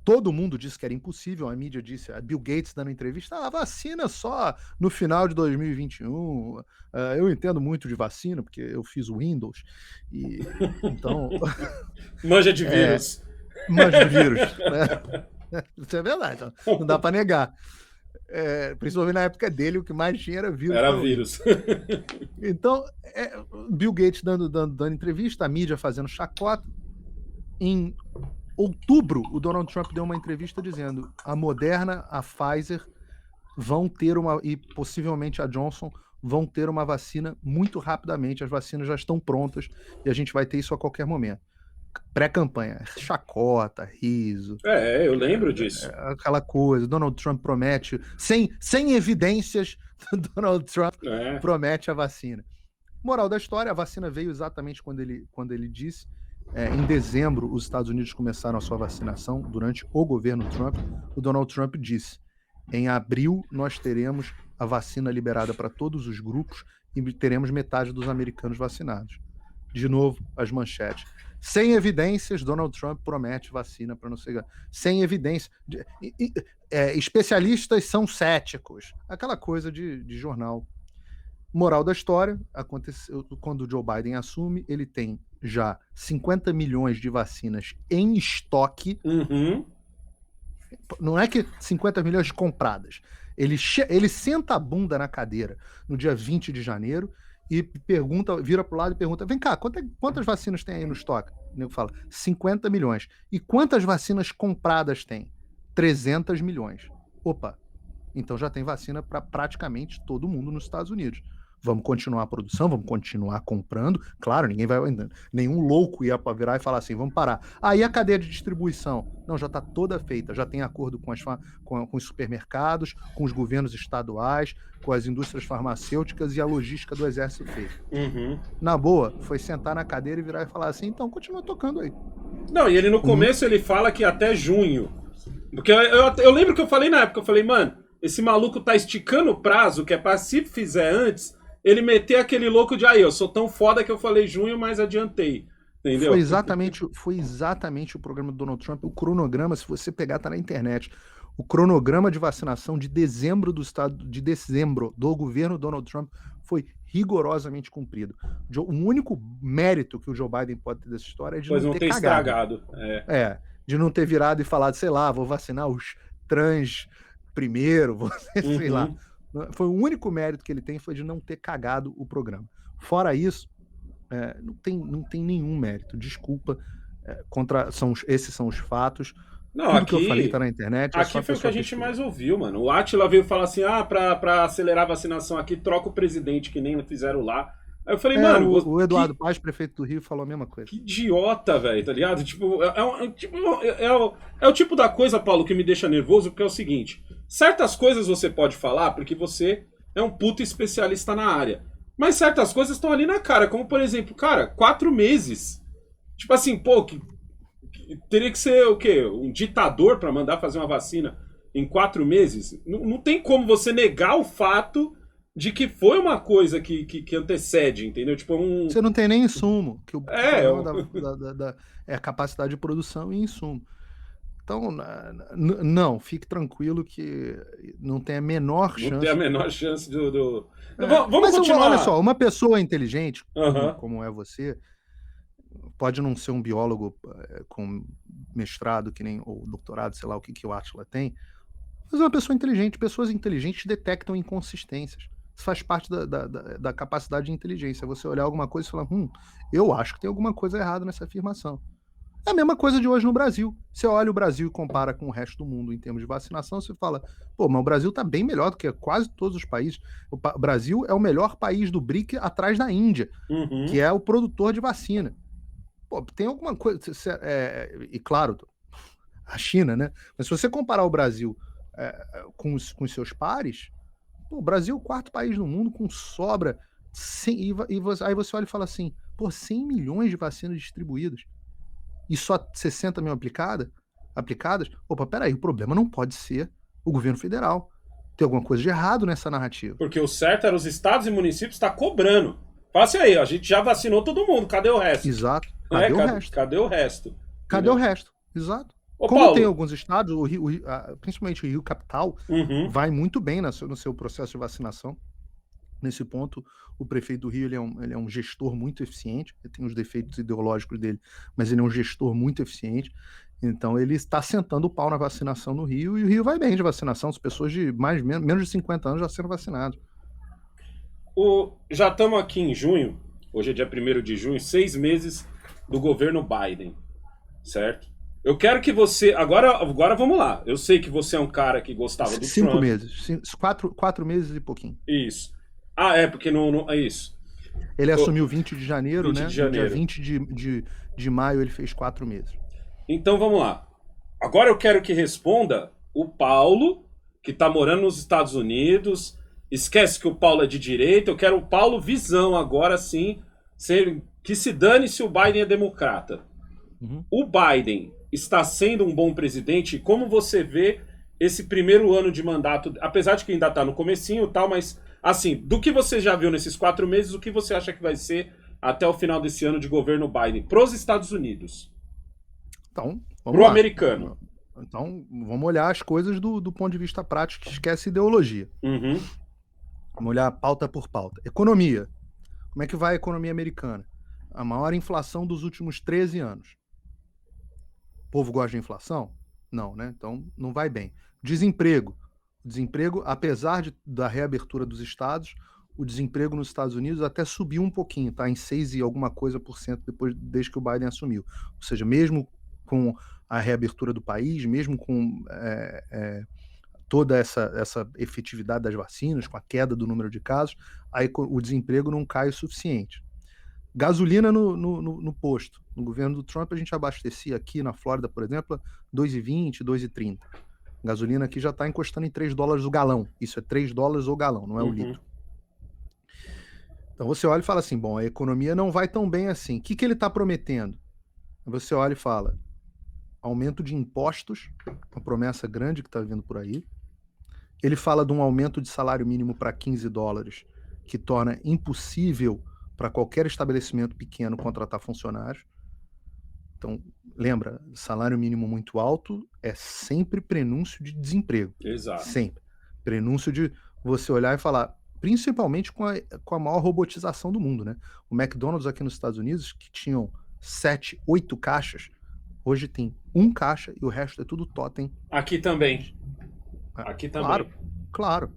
Todo mundo disse que era impossível, a mídia disse, a Bill Gates dando entrevista, a vacina só no final de 2021. Eu entendo muito de vacina, porque eu fiz o Windows, e então... Manja de vírus. Manja de vírus, né? Isso é verdade, então, não dá para negar. Principalmente na época dele, o que mais tinha era vírus. Era vírus. Então, Bill Gates dando entrevista, a mídia fazendo chacota. Em outubro, o Donald Trump deu uma entrevista dizendo a Moderna, a Pfizer vão ter e possivelmente a Johnson vão ter uma vacina muito rapidamente, as vacinas já estão prontas e a gente vai ter isso a qualquer momento. Pré-campanha, chacota, riso. Eu lembro disso. Aquela coisa, Donald Trump promete, sem evidências, Donald Trump promete a vacina. Moral da história, a vacina veio exatamente quando ele disse. Em dezembro, os Estados Unidos começaram a sua vacinação durante o governo Trump. O Donald Trump disse, em abril nós teremos a vacina liberada para todos os grupos e teremos metade dos americanos vacinados. De novo, as manchetes. Sem evidências, Donald Trump promete vacina para não sei... Sem evidência. Especialistas são céticos. Aquela coisa de jornal. Moral da história, aconteceu quando o Joe Biden assume, ele tem já 50 milhões de vacinas em estoque. Uhum. Não é que 50 milhões compradas. Ele senta a bunda na cadeira no dia 20 de janeiro e vira pro lado e pergunta, vem cá, quantas vacinas tem aí no estoque? O nego fala, 50 milhões. E quantas vacinas compradas tem? 300 milhões. Opa, então já tem vacina para praticamente todo mundo nos Estados Unidos. Vamos continuar a produção, vamos continuar comprando. Claro, nenhum louco ia virar e falar assim, vamos parar. Aí a cadeia de distribuição, não, já está toda feita, já tem acordo com os supermercados, com os governos estaduais, com as indústrias farmacêuticas e a logística do exército feita. Uhum. Na boa, foi sentar na cadeira e virar e falar assim, então continua tocando aí. Não, e ele no começo ele fala que até junho. Porque eu lembro que eu falei na época, eu falei, mano, esse maluco tá esticando o prazo, que é pra se fizer antes... Ele meter aquele louco de eu sou tão foda que eu falei junho, mas adiantei. Entendeu? Foi exatamente o programa do Donald Trump. O cronograma, se você pegar, tá na internet. O cronograma de vacinação de dezembro do governo Donald Trump foi rigorosamente cumprido. O único mérito que o Joe Biden pode ter dessa história é de não ter estragado. De não ter virado e falado, sei lá, vou vacinar os trans primeiro, sei lá. Foi o único mérito que ele tem foi de não ter cagado o programa. Fora isso, não tem nenhum mérito. Desculpa. Esses são os fatos. Não, tudo aqui, que eu falei tá na internet. Aqui foi o que a gente mais ouviu, mano. O Átila veio falar assim, pra acelerar a vacinação aqui, troca o presidente, que nem fizeram lá. Aí eu falei, mano... O Eduardo Paz, prefeito do Rio, falou a mesma coisa. Que idiota, velho, tá ligado? Tipo, é o tipo da coisa, Paulo, que me deixa nervoso, porque é o seguinte... Certas coisas você pode falar porque você é um puto especialista na área. Mas certas coisas estão ali na cara. Como, por exemplo, cara, 4 meses. Tipo assim, pô, teria que ser o quê? Um ditador pra mandar fazer uma vacina em 4 meses? Não tem como você negar o fato de que foi uma coisa que antecede, entendeu? Tipo, Você não tem nem insumo. Que é a capacidade de produção e insumo. Então, não, fique tranquilo que não tem a menor chance. Não tem a menor chance do... Vamos continuar. Olha só, uma pessoa inteligente, como é você, pode não ser um biólogo com mestrado, que nem ou doutorado, sei lá o que o Átila tem, mas é uma pessoa inteligente. Pessoas inteligentes detectam inconsistências. Isso faz parte da capacidade de inteligência. Você olhar alguma coisa e falar, eu acho que tem alguma coisa errada nessa afirmação. É a mesma coisa de hoje no Brasil. Você olha o Brasil e compara com o resto do mundo em termos de vacinação, você fala, pô, mas o Brasil está bem melhor do que quase todos os países. O Brasil é o melhor país do BRIC atrás da Índia, que é o produtor de vacina. Pô, tem alguma coisa... e claro, a China, né? Mas se você comparar o Brasil com os seus pares, pô, o Brasil é o 4º país do mundo com sobra. Aí você olha e fala assim, pô, 100 milhões de vacinas distribuídas. E só 60 mil aplicadas? Opa, peraí, o problema não pode ser o governo federal. Tem alguma coisa de errado nessa narrativa. Porque o certo era os estados e municípios estar cobrando. Faça aí, a gente já vacinou todo mundo, cadê o resto? Exato. Cadê o resto? Cadê o resto? Cadê o resto? Exato. Ô, Como tem Paulo. alguns estados, principalmente o Rio Capital, Uhum. vai muito bem no seu processo de vacinação. Nesse ponto, o prefeito do Rio ele é um gestor muito eficiente, ele tem os defeitos ideológicos dele, mas ele é um gestor muito eficiente. Então, ele está sentando o pau na vacinação no Rio, e o Rio vai bem de vacinação. As pessoas de menos de 50 anos já sendo vacinadas. Já estamos aqui em junho, hoje é dia 1º de junho, 6 meses do governo Biden, certo? Eu quero que você. Agora vamos lá. Eu sei que você é um cara que gostava do Cinco Trump. meses. Quatro meses e pouquinho. Isso. Ah, é, porque não é isso. Ele assumiu 20 de janeiro, 20 né? de No dia janeiro. 20 de maio ele fez 4 meses. Então vamos lá. Agora eu quero que responda o Paulo, que está morando nos Estados Unidos. Esquece que o Paulo é de direita. Eu quero o Paulo visão agora sim. Que se dane se o Biden é democrata. Uhum. O Biden está sendo um bom presidente? Como você vê esse primeiro ano de mandato? Apesar de que ainda está no comecinho e tal, mas assim, do que você já viu nesses 4 meses, o que você acha que vai ser até o final desse ano de governo Biden para os Estados Unidos? Então, Para vamos o lá. americano. Então, vamos olhar as coisas do ponto de vista prático, esquece ideologia. Uhum. Vamos olhar pauta por pauta. Economia. Como é que vai a economia americana? A maior inflação dos últimos 13 anos. O povo gosta de inflação? Não, né? Então, não vai bem. Desemprego. Desemprego, apesar da reabertura dos estados, o desemprego nos Estados Unidos até subiu um pouquinho, tá? Em 6 e alguma coisa por cento desde que o Biden assumiu. Ou seja, mesmo com a reabertura do país, mesmo com toda essa efetividade das vacinas, com a queda do número de casos, o desemprego não cai o suficiente. Gasolina no posto. No governo do Trump, a gente abastecia aqui na Flórida, por exemplo, 2,20, 2,30. Gasolina aqui já está encostando em $3 o galão. Isso é $3 o galão, não é o litro. Então você olha e fala assim, bom, a economia não vai tão bem assim. O que ele está prometendo? Você olha e fala, aumento de impostos, uma promessa grande que está vindo por aí. Ele fala de um aumento de salário mínimo para $15, que torna impossível para qualquer estabelecimento pequeno contratar funcionários. Então, lembra, salário mínimo muito alto é sempre prenúncio de desemprego. Exato. Sempre. Prenúncio de você olhar e falar, principalmente com a maior robotização do mundo, né? O McDonald's aqui nos Estados Unidos, que tinham 7, 8 caixas, hoje tem um caixa e o resto é tudo totem. Aqui também. Aqui também. Claro.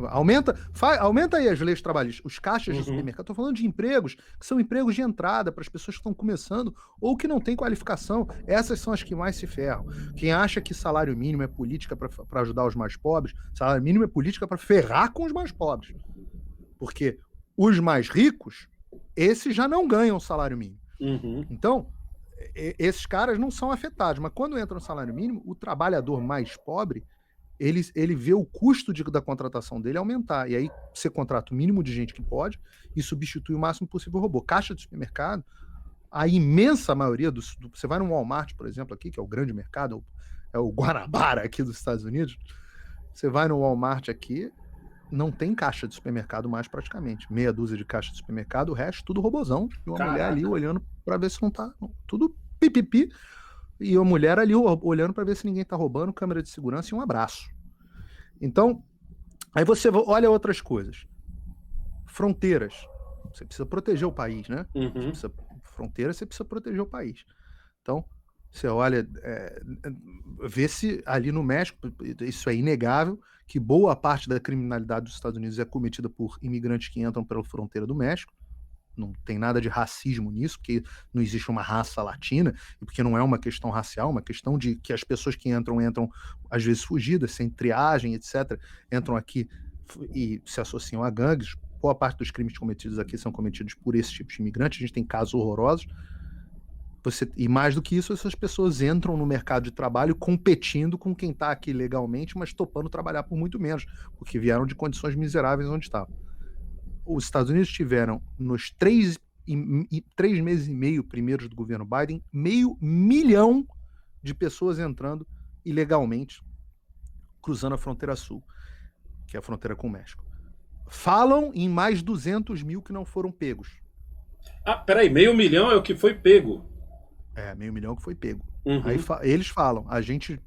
Aumenta aí as leis trabalhistas. Os caixas de supermercado, estou falando de empregos que são empregos de entrada para as pessoas que estão começando ou que não têm qualificação. Essas são as que mais se ferram. Quem acha que salário mínimo é política para ajudar os mais pobres, salário mínimo é política para ferrar com os mais pobres. Porque os mais ricos, esses já não ganham salário mínimo. Então, esses caras não são afetados. Mas quando entra no salário mínimo, o trabalhador mais pobre, ele vê o custo da contratação dele aumentar. E aí você contrata o mínimo de gente que pode e substitui o máximo possível o robô. Caixa de supermercado, a imensa maioria você vai no Walmart, por exemplo, aqui, que é o grande mercado, é o Guanabara aqui dos Estados Unidos. Você vai no Walmart aqui, não tem caixa de supermercado mais praticamente. Meia dúzia de caixa de supermercado, o resto tudo robozão. E uma mulher ali olhando para ver se não tá... Tudo pipipi. E a mulher ali olhando para ver se ninguém tá roubando, câmera de segurança e um abraço. Então, aí você olha outras coisas. Fronteiras. Você precisa proteger o país, né? Fronteira, você precisa proteger o país. Então, você olha, vê se ali no México, isso é inegável, que boa parte da criminalidade dos Estados Unidos é cometida por imigrantes que entram pela fronteira do México. Não tem nada de racismo nisso, porque não existe uma raça latina, e porque não é uma questão racial, uma questão de que as pessoas que entram às vezes fugidas, sem triagem, etc., entram aqui e se associam a gangues. Boa parte dos crimes cometidos aqui são cometidos por esse tipo de imigrante. A gente tem casos horrorosos. E mais do que isso, essas pessoas entram no mercado de trabalho competindo com quem está aqui legalmente, mas topando trabalhar por muito menos, porque vieram de condições miseráveis onde estavam. Os Estados Unidos tiveram, nos 3 meses e meio primeiros do governo Biden, 500 mil de pessoas entrando ilegalmente, cruzando a fronteira sul, que é a fronteira com o México. Falam em mais 200 mil que não foram pegos. Ah, peraí, 500 mil é o que foi pego? Meio milhão que foi pego. Aí Uhum. eles falam, a gente,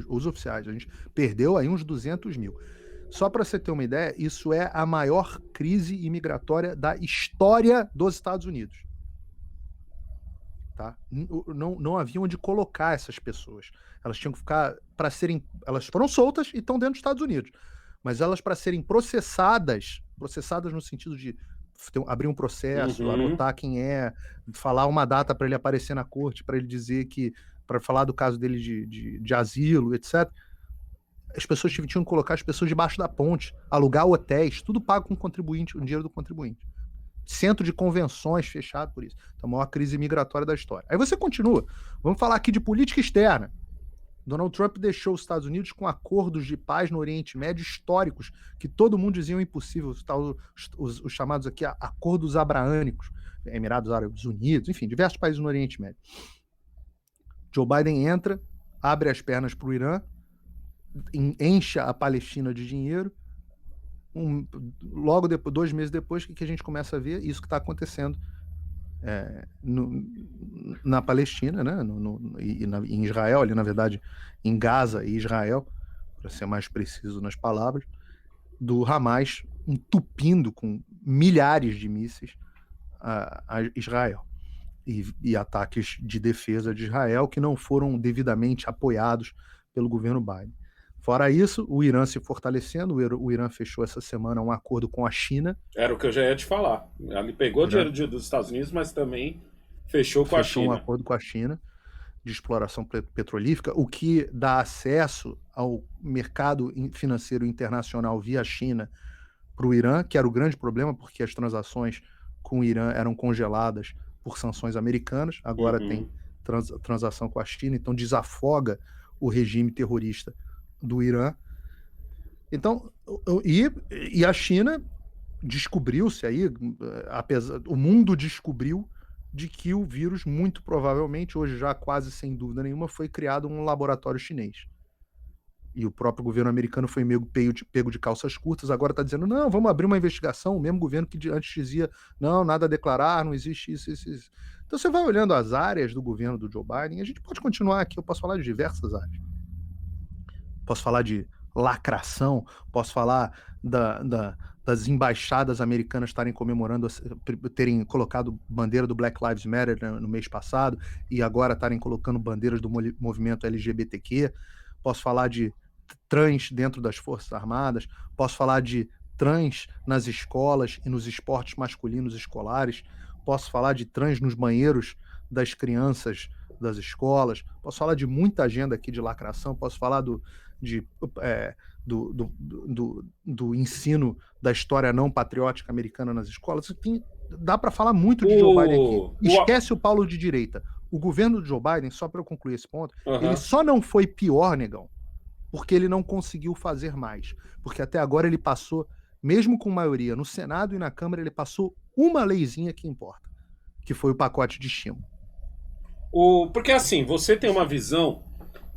os oficiais, a gente perdeu aí uns 200 mil. Só para você ter uma ideia, isso é a maior crise imigratória da história dos Estados Unidos. Tá? Não havia onde colocar essas pessoas. Elas tinham que ficar para serem, elas foram soltas e estão dentro dos Estados Unidos, mas elas para serem processadas no sentido de abrir um processo, Uhum. anotar quem é, falar uma data para ele aparecer na corte, para ele dizer que, para falar do caso dele de asilo, etc. As pessoas tinham que colocar as pessoas debaixo da ponte, alugar hotéis, tudo pago com o contribuinte, o dinheiro do contribuinte. Centro de convenções fechado por isso. Então, a maior crise migratória da história. Aí você continua. Vamos falar aqui de política externa. Donald Trump deixou os Estados Unidos com acordos de paz no Oriente Médio históricos, que todo mundo dizia impossível, os chamados aqui acordos abraânicos, Emirados Árabes Unidos, enfim, diversos países no Oriente Médio. Joe Biden entra, abre as pernas para o Irã, enche a Palestina de dinheiro. Logo depois, 2 meses depois, que a gente começa a ver isso que está acontecendo na Palestina, né? Em Israel, ali na verdade, em Gaza e Israel, para ser mais preciso nas palavras, do Hamas entupindo com milhares de mísseis a Israel. E ataques de defesa de Israel que não foram devidamente apoiados pelo governo Biden. Fora isso, o Irã se fortalecendo, o Irã fechou essa semana um acordo com a China. Era o que eu já ia te falar. Ele pegou dinheiro dos Estados Unidos, mas também fechou com a Fechou um China. acordo com a China de exploração petrolífera, o que dá acesso ao mercado financeiro internacional via China para o Irã, que era o grande problema, porque as transações com o Irã eram congeladas por sanções americanas, agora tem Uhum. transação com a China, então desafoga o regime terrorista do Irã. Então, e a China descobriu-se aí, o mundo descobriu de que o vírus, muito provavelmente, hoje já quase sem dúvida nenhuma, foi criado um laboratório chinês. E o próprio governo americano foi meio pego de calças curtas, agora está dizendo, não, vamos abrir uma investigação, o mesmo governo que antes dizia, não, nada a declarar, não existe isso. Então você vai olhando as áreas do governo do Joe Biden, a gente pode continuar aqui, eu posso falar de diversas áreas. Posso falar de lacração, posso falar das embaixadas americanas estarem comemorando, terem colocado bandeira do Black Lives Matter no mês passado e agora estarem colocando bandeiras do movimento LGBTQ. Posso falar de trans dentro das Forças Armadas, posso falar de trans nas escolas e nos esportes masculinos escolares, posso falar de trans nos banheiros das crianças das escolas, posso falar de muita agenda aqui de lacração, posso falar do ensino da história não patriótica americana nas escolas. Dá para falar muito de Joe Biden aqui. Esquece o Paulo de direita. O governo de Joe Biden, só para eu concluir esse ponto, ele só não foi pior, negão, porque ele não conseguiu fazer mais. Porque até agora ele passou, mesmo com maioria no Senado e na Câmara, ele passou uma leizinha que importa, que foi o pacote de estímulo. Porque assim, você tem uma visão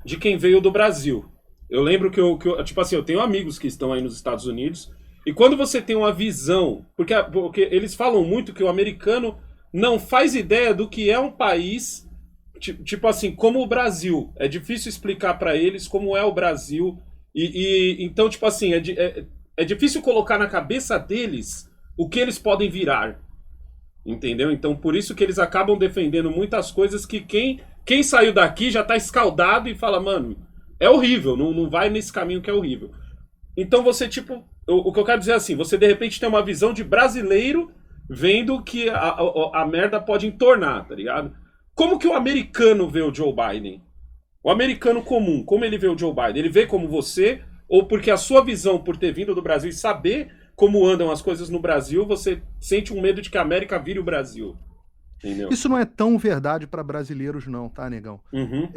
de quem veio do Brasil. Eu lembro que tipo assim, eu tenho amigos que estão aí nos Estados Unidos, e quando você tem uma visão, porque eles falam muito que o americano não faz ideia do que é um país, tipo assim, como o Brasil. É difícil explicar para eles como é o Brasil, então, tipo assim, é difícil colocar na cabeça deles o que eles podem virar. Entendeu? Então, por isso que eles acabam defendendo muitas coisas que quem saiu daqui já tá escaldado e fala, mano, é horrível, não vai nesse caminho que é horrível. Então você, tipo, o que eu quero dizer é assim, você de repente tem uma visão de brasileiro vendo que a merda pode entornar, tá ligado? Como que o americano vê o Joe Biden? O americano comum, como ele vê o Joe Biden? Ele vê como você, ou porque a sua visão por ter vindo do Brasil e saber como andam as coisas no Brasil, você sente um medo de que a América vire o Brasil. Entendeu? Isso não é tão verdade para brasileiros não, tá, negão? Uhum.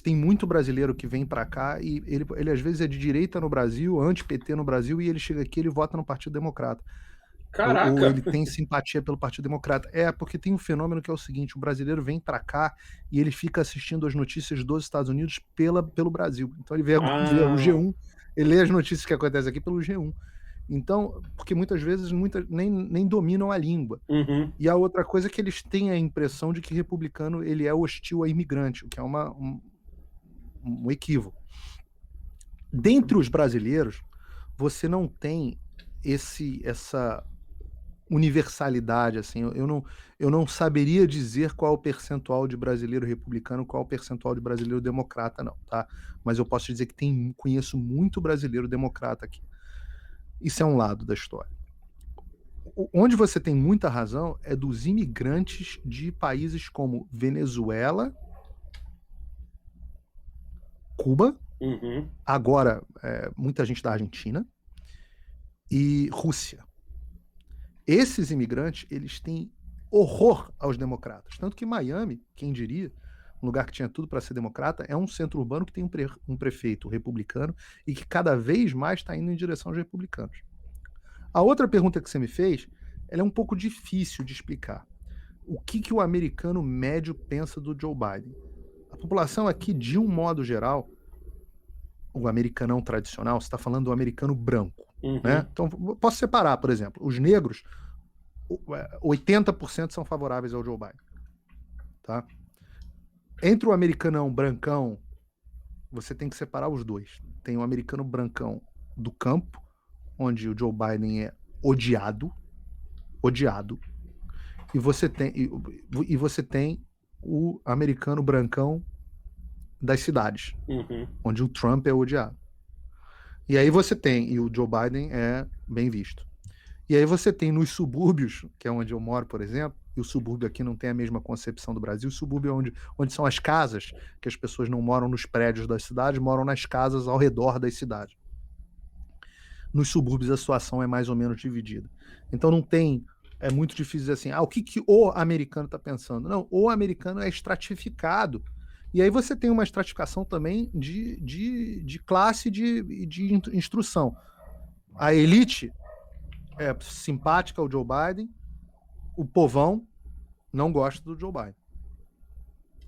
Tem muito brasileiro que vem para cá e ele às vezes é de direita no Brasil, anti-PT no Brasil, e ele chega aqui e ele vota no Partido Democrata. Caraca! Ou ele tem simpatia pelo Partido Democrata. Porque tem um fenômeno que é o seguinte, o brasileiro vem para cá e ele fica assistindo as notícias dos Estados Unidos pelo Brasil. Então ele vê o G1, ele lê as notícias que acontecem aqui pelo G1. Então, porque muitas vezes nem dominam a língua. Uhum. E a outra coisa é que eles têm a impressão de que republicano ele é hostil a imigrante, o que é um equívoco. Dentre os brasileiros, você não tem essa universalidade, assim, eu não saberia dizer qual é o percentual de brasileiro republicano, qual é o percentual de brasileiro democrata, não, tá? Mas eu posso dizer que conheço muito brasileiro democrata aqui. Isso é um lado da história. Onde você tem muita razão é dos imigrantes de países como Venezuela, Cuba, Uhum. agora muita gente da Argentina e Rússia. Esses imigrantes, eles têm horror aos democratas. Tanto que Miami, quem diria, um lugar que tinha tudo para ser democrata, é um centro urbano que tem um prefeito republicano e que cada vez mais está indo em direção aos republicanos. A outra pergunta que você me fez, ela é um pouco difícil de explicar. O que o americano médio pensa do Joe Biden? A população aqui, de um modo geral, o americanão tradicional, você está falando do americano branco. Uhum. Né? Então, posso separar, por exemplo, os negros, 80% são favoráveis ao Joe Biden. Tá? Entre o americanão brancão, você tem que separar os dois. Tem o americano brancão do campo, onde o Joe Biden é odiado, e você tem o americano brancão das cidades, Uhum. onde o Trump é odiado. E aí você tem, e o Joe Biden é bem visto. E aí você tem nos subúrbios, que é onde eu moro, por exemplo, e o subúrbio aqui não tem a mesma concepção do Brasil, o subúrbio é onde são as casas, que as pessoas não moram nos prédios das cidades, moram nas casas ao redor das cidades. Nos subúrbios a situação é mais ou menos dividida. Então não tem, é muito difícil dizer assim, o que o americano está pensando? Não, o americano é estratificado. E aí você tem uma estratificação também de classe e de instrução. A elite é simpática ao Joe Biden, o povão não gosta do Joe Biden.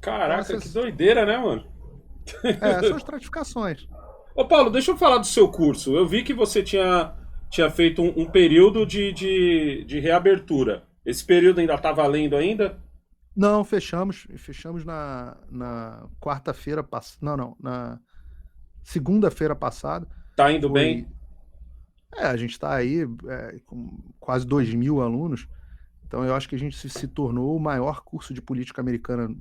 Caraca, que doideira, né, mano? São estratificações. Ô, Paulo, deixa eu falar do seu curso. Eu vi que você tinha feito um período de reabertura. Esse período ainda tá valendo ainda? Não, fechamos na quarta-feira passada. Não, na segunda-feira passada. Tá indo bem? A gente está aí com quase 2.000 alunos, então eu acho que a gente se tornou o maior curso de política americana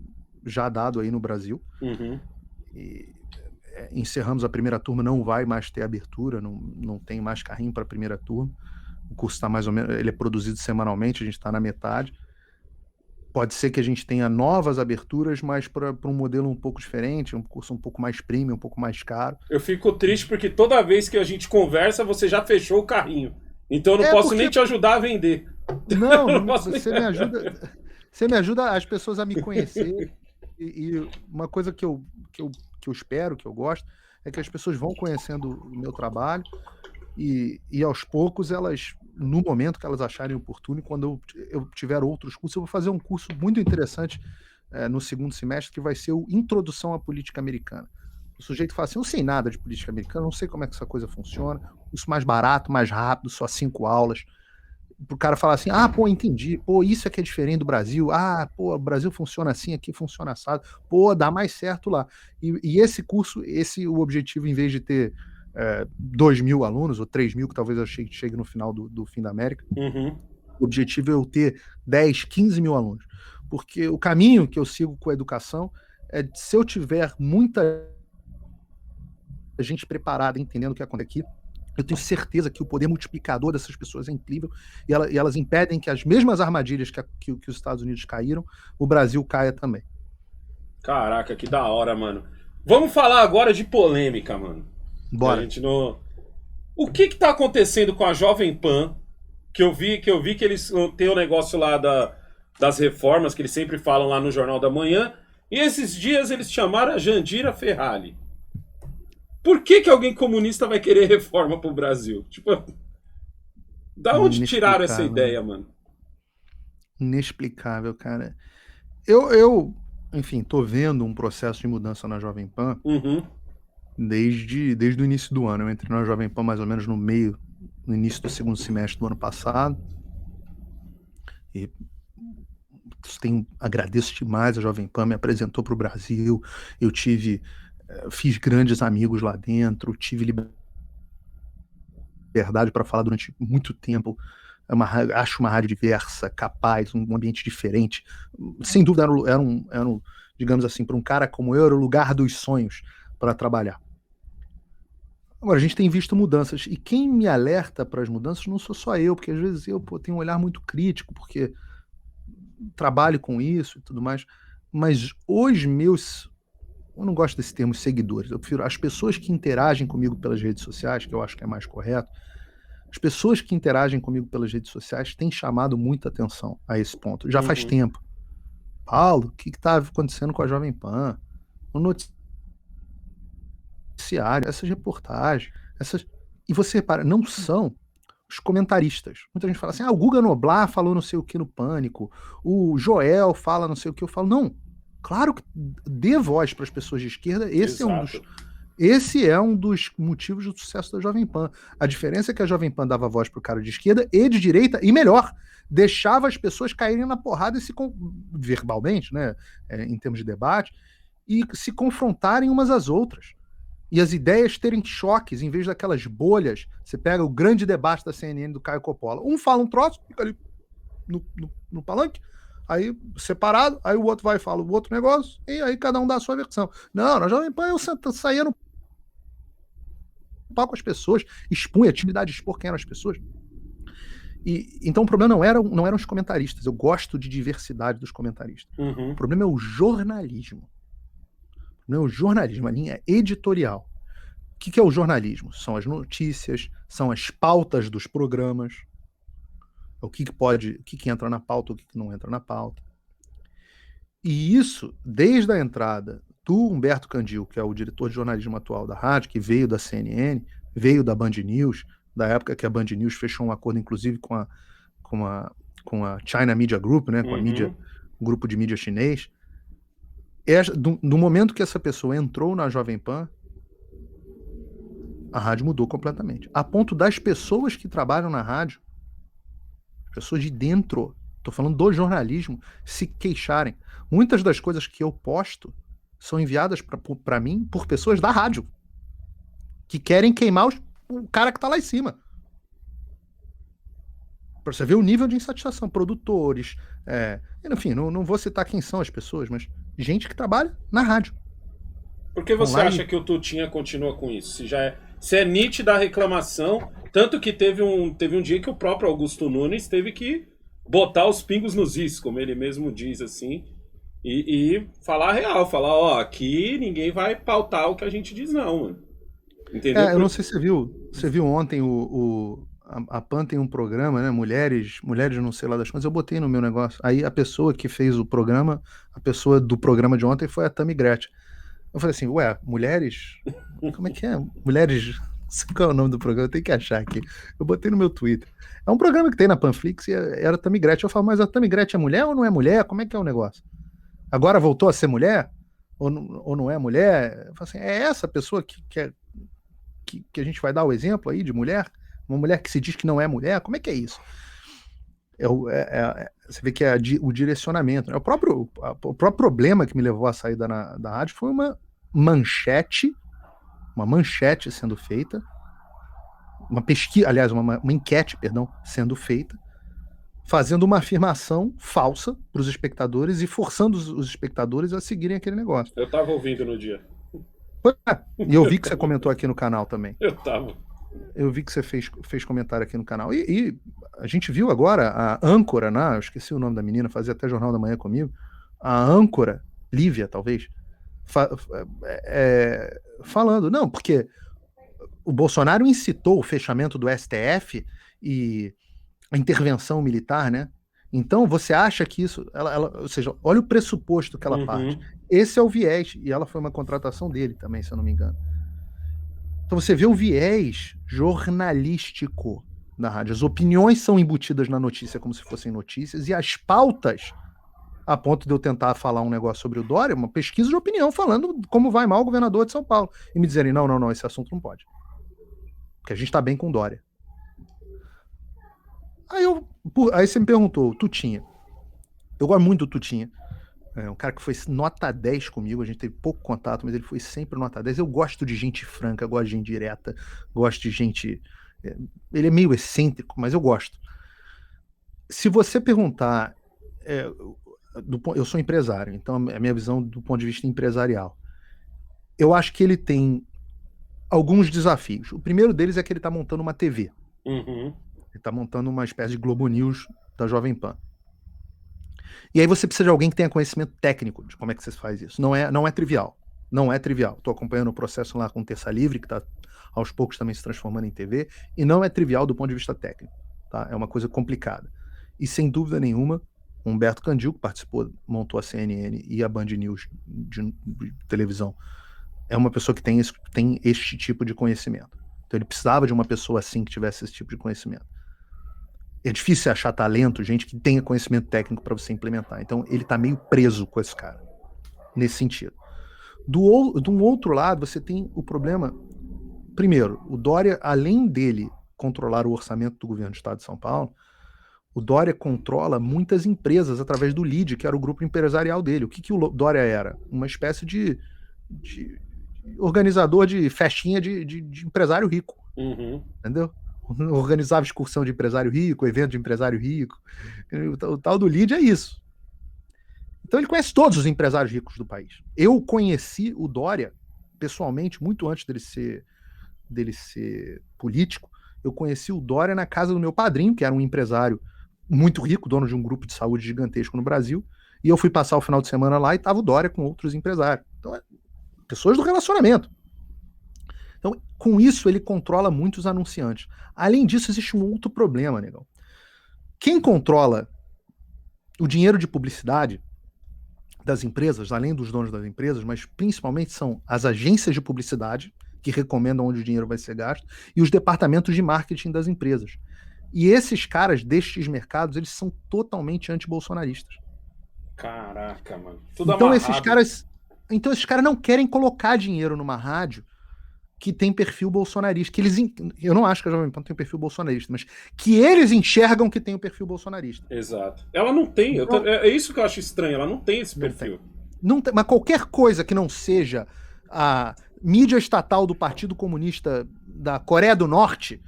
já dado aí no Brasil. Uhum. E encerramos a primeira turma, não vai mais ter abertura, não tem mais carrinho para a primeira turma. O curso está mais ou menos, ele é produzido semanalmente, a gente está na metade. Pode ser que a gente tenha novas aberturas, mas para um modelo um pouco diferente, um curso um pouco mais premium, um pouco mais caro. Eu fico triste porque toda vez que a gente conversa, você já fechou o carrinho. Então eu não posso nem te ajudar a vender. Não, você me ajuda as pessoas a me conhecer. E uma coisa que eu espero, que eu gosto, é que as pessoas vão conhecendo o meu trabalho e aos poucos elas, no momento que elas acharem oportuno, e quando eu tiver outros cursos, eu vou fazer um curso muito interessante no segundo semestre, que vai ser o Introdução à Política Americana. O sujeito fala assim, eu não sei nada de política americana, não sei como é que essa coisa funciona, curso mais barato, mais rápido, só 5 aulas, pro cara falar assim, entendi, isso é que é diferente do Brasil, o Brasil funciona assim, aqui funciona assado, dá mais certo lá. E esse curso, o objetivo, em vez de ter 2.000 alunos, ou 3.000, que talvez eu chegue no final do Fim da América, o objetivo é eu ter 10, 15 mil alunos. Porque o caminho que eu sigo com a educação é, se eu tiver muita gente preparada, entendendo o que acontece aqui, eu tenho certeza que o poder multiplicador dessas pessoas é incrível e elas impedem que as mesmas armadilhas que os Estados Unidos caíram, o Brasil caia também. Caraca, que da hora, mano. Vamos falar agora de polêmica, mano. Bora. O que tá acontecendo com a Jovem Pan? Que eu vi que eles têm o negócio lá das reformas, que eles sempre falam lá no Jornal da Manhã. E esses dias eles chamaram a Jandira Ferrari. Por que alguém comunista vai querer reforma pro Brasil? Tipo, da onde tiraram essa ideia, mano? Inexplicável, cara. Eu enfim, tô vendo um processo de mudança na Jovem Pan desde o início do ano. Eu entrei na Jovem Pan mais ou menos no no início do segundo semestre do ano passado. E agradeço demais, a Jovem Pan me apresentou para o Brasil, fiz grandes amigos lá dentro, tive liberdade para falar durante muito tempo. Acho uma rádio diversa, capaz, um ambiente diferente. Sem dúvida, era um, digamos assim, para um cara como eu, era o lugar dos sonhos para trabalhar. Agora, a gente tem visto mudanças, e quem me alerta para as mudanças não sou só eu, porque às vezes eu tenho um olhar muito crítico, porque trabalho com isso e tudo mais, mas eu não gosto desse termo seguidores, eu prefiro as pessoas que interagem comigo pelas redes sociais, que eu acho que é mais correto. As pessoas que interagem comigo pelas redes sociais têm chamado muita atenção a esse ponto, já faz tempo. Paulo, o que está acontecendo com a Jovem Pan? O noticiário, essas reportagens, e você repara, não são os comentaristas. Muita gente fala assim, o Guga Noblar falou não sei o que no Pânico, o Joel fala não sei o que, eu falo, não, claro que dê voz para as pessoas de esquerda, esse é um dos motivos do sucesso da Jovem Pan. A diferença é que a Jovem Pan dava voz pro cara de esquerda e de direita, e melhor, deixava as pessoas caírem na porrada verbalmente, né, em termos de debate, e se confrontarem umas às outras. E as ideias terem choques, em vez daquelas bolhas. Você pega o grande debate da CNN do Caio Coppola. Um fala um troço, fica ali no palanque, aí separado, aí o outro vai e fala o outro negócio, e aí cada um dá a sua versão. Não, na Jovem Pan eu saía no palco com as pessoas, expunha a intimidade de expor quem eram as pessoas. Então o problema não eram os comentaristas. Eu gosto de diversidade dos comentaristas. O problema é o jornalismo. Não, o jornalismo, a linha editorial. O que é o jornalismo? São as notícias, são as pautas dos programas, o que entra na pauta, o que não entra na pauta. E isso, desde a entrada do Humberto Candil, que é o diretor de jornalismo atual da rádio, que veio da CNN, veio da Band News, da época que a Band News fechou um acordo, inclusive, com a China Media Group, né, com a grupo de mídia chinês. Do momento que essa pessoa entrou na Jovem Pan, a rádio mudou completamente. A ponto das pessoas que trabalham na rádio, pessoas de dentro, estou falando do jornalismo, se queixarem. Muitas das coisas que eu posto são enviadas para mim por pessoas da rádio, que querem queimar o cara que está lá em cima. Para você ver o nível de insatisfação. Produtores, enfim, não vou citar quem são as pessoas, mas gente que trabalha na rádio. Por que você acha que o Tutinha continua com isso? Se é nítida a reclamação, tanto que teve um dia que o próprio Augusto Nunes teve que botar os pingos nos is, como ele mesmo diz, assim, e falar a real, falar, aqui ninguém vai pautar o que a gente diz não, mano. Entendeu? Eu não sei se você viu ontem a PAN tem um programa, né? Mulheres não sei lá das coisas, eu botei no meu negócio. Aí a pessoa que fez o programa, a pessoa do programa de ontem foi a Tammy Gretchen. Eu falei assim, mulheres? Como é que é? Mulheres... Qual é o nome do programa? Eu tenho que achar aqui. Eu botei no meu Twitter. É um programa que tem na Panflix e era a Tammy Gretchen. Eu falo, mas a Tammy Gretchen é mulher ou não é mulher? Como é que é o negócio? Agora voltou a ser mulher? Ou não é mulher? Eu falo assim, é essa pessoa que a gente vai dar o exemplo aí de mulher? Uma mulher que se diz que não é mulher? Como é que é isso? Você vê que é o direcionamento. Né? O próprio problema que me levou à saída da rádio foi uma manchete sendo feita, uma pesquisa, aliás, uma enquete, sendo feita, fazendo uma afirmação falsa para os espectadores e forçando os espectadores a seguirem aquele negócio. Eu tava ouvindo no dia. E eu vi que você comentou aqui no canal também. Eu vi que você fez comentário aqui no canal. E a gente viu agora a âncora, né? Eu esqueci o nome da menina, fazia até Jornal da Manhã comigo. A âncora, Lívia, talvez, falando, não, porque o Bolsonaro incitou o fechamento do STF e a intervenção militar, né? Então, você acha que isso... ou seja, olha o pressuposto que ela parte. Esse é o viés, e ela foi uma contratação dele também, se eu não me engano. Então você vê o viés jornalístico da rádio. As opiniões são embutidas na notícia como se fossem notícias, e as pautas, a ponto de eu tentar falar um negócio sobre o Dória, uma pesquisa de opinião falando como vai mal o governador de São Paulo, e me dizerem, não, esse assunto não pode. Porque a gente está bem com o Dória. Aí você me perguntou, Tutinha. Eu gosto muito do Tutinha. É um cara que foi nota 10 comigo, a gente teve pouco contato, mas ele foi sempre nota 10. Eu gosto de gente franca, gosto de gente direta, gosto de gente... Ele é meio excêntrico, mas eu gosto. Se você perguntar... eu sou empresário, então a minha visão do ponto de vista empresarial. Eu acho que ele tem alguns desafios. O primeiro deles é que ele está montando uma TV. Uhum. Ele está montando uma espécie de Globo News da Jovem Pan. E aí você precisa de alguém que tenha conhecimento técnico de como é que você faz isso. Não é trivial. Não é trivial. Estou acompanhando o processo lá com o Terça Livre, que está aos poucos também se transformando em TV, e não é trivial do ponto de vista técnico. Tá? É uma coisa complicada. E sem dúvida nenhuma, Humberto Candil, que participou, montou a CNN e a Band News de televisão, é uma pessoa que tem este tipo de conhecimento. Então ele precisava de uma pessoa assim que tivesse esse tipo de conhecimento. É difícil achar talento, gente que tenha conhecimento técnico para você implementar. Então ele está meio preso com esse cara, nesse sentido. De um outro lado, você tem o problema... Primeiro, o Dória, além dele controlar o orçamento do governo do Estado de São Paulo, o Dória controla muitas empresas através do LIDE, que era o grupo empresarial dele. O que o Dória era? Uma espécie de organizador de festinha de empresário rico. Uhum. Entendeu? Organizava excursão de empresário rico, evento de empresário rico. O tal do LIDE é isso. Então ele conhece todos os empresários ricos do país. Eu conheci o Dória pessoalmente muito antes dele ser político. Eu conheci o Dória na casa do meu padrinho, que era um empresário muito rico, dono de um grupo de saúde gigantesco no Brasil, e eu fui passar o final de semana lá e estava o Dória com outros empresários. Então, pessoas do relacionamento. Então, com isso, ele controla muitos anunciantes. Além disso, existe um outro problema, negão. Quem controla o dinheiro de publicidade das empresas, além dos donos das empresas, mas principalmente são as agências de publicidade, que recomendam onde o dinheiro vai ser gasto, e os departamentos de marketing das empresas. E esses caras destes mercados, eles são totalmente anti-bolsonaristas. Caraca, mano. Tudo então amarrado. esses caras não querem colocar dinheiro numa rádio que tem perfil bolsonarista. Eu não acho que a Jovem Pan tem um perfil bolsonarista, mas que eles enxergam que tem um perfil bolsonarista. Exato. Ela não tem. Então, é isso que eu acho estranho. Ela não tem esse perfil. Não tem, mas qualquer coisa que não seja a mídia estatal do Partido Comunista da Coreia do Norte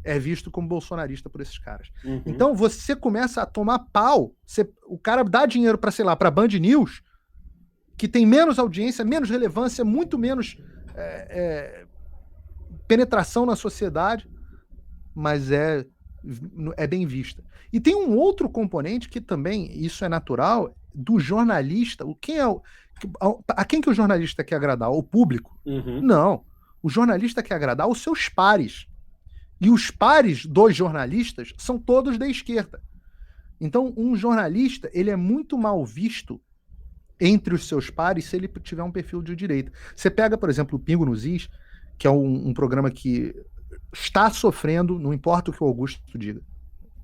é visto como bolsonarista por esses caras. Uhum. Então você começa a tomar pau. O cara dá dinheiro para, sei lá, para Band News, que tem menos audiência, menos relevância, muito menos penetração na sociedade, mas é bem vista. E tem um outro componente que também, isso é natural, do jornalista. A quem que o jornalista quer agradar? O público? Uhum. Não. O jornalista quer agradar os seus pares. E os pares dos jornalistas são todos da esquerda. Então, um jornalista, ele é muito mal visto entre os seus pares se ele tiver um perfil de direita. Você pega, por exemplo, o Pingo nos Is, que é um programa que está sofrendo, não importa o que o Augusto diga.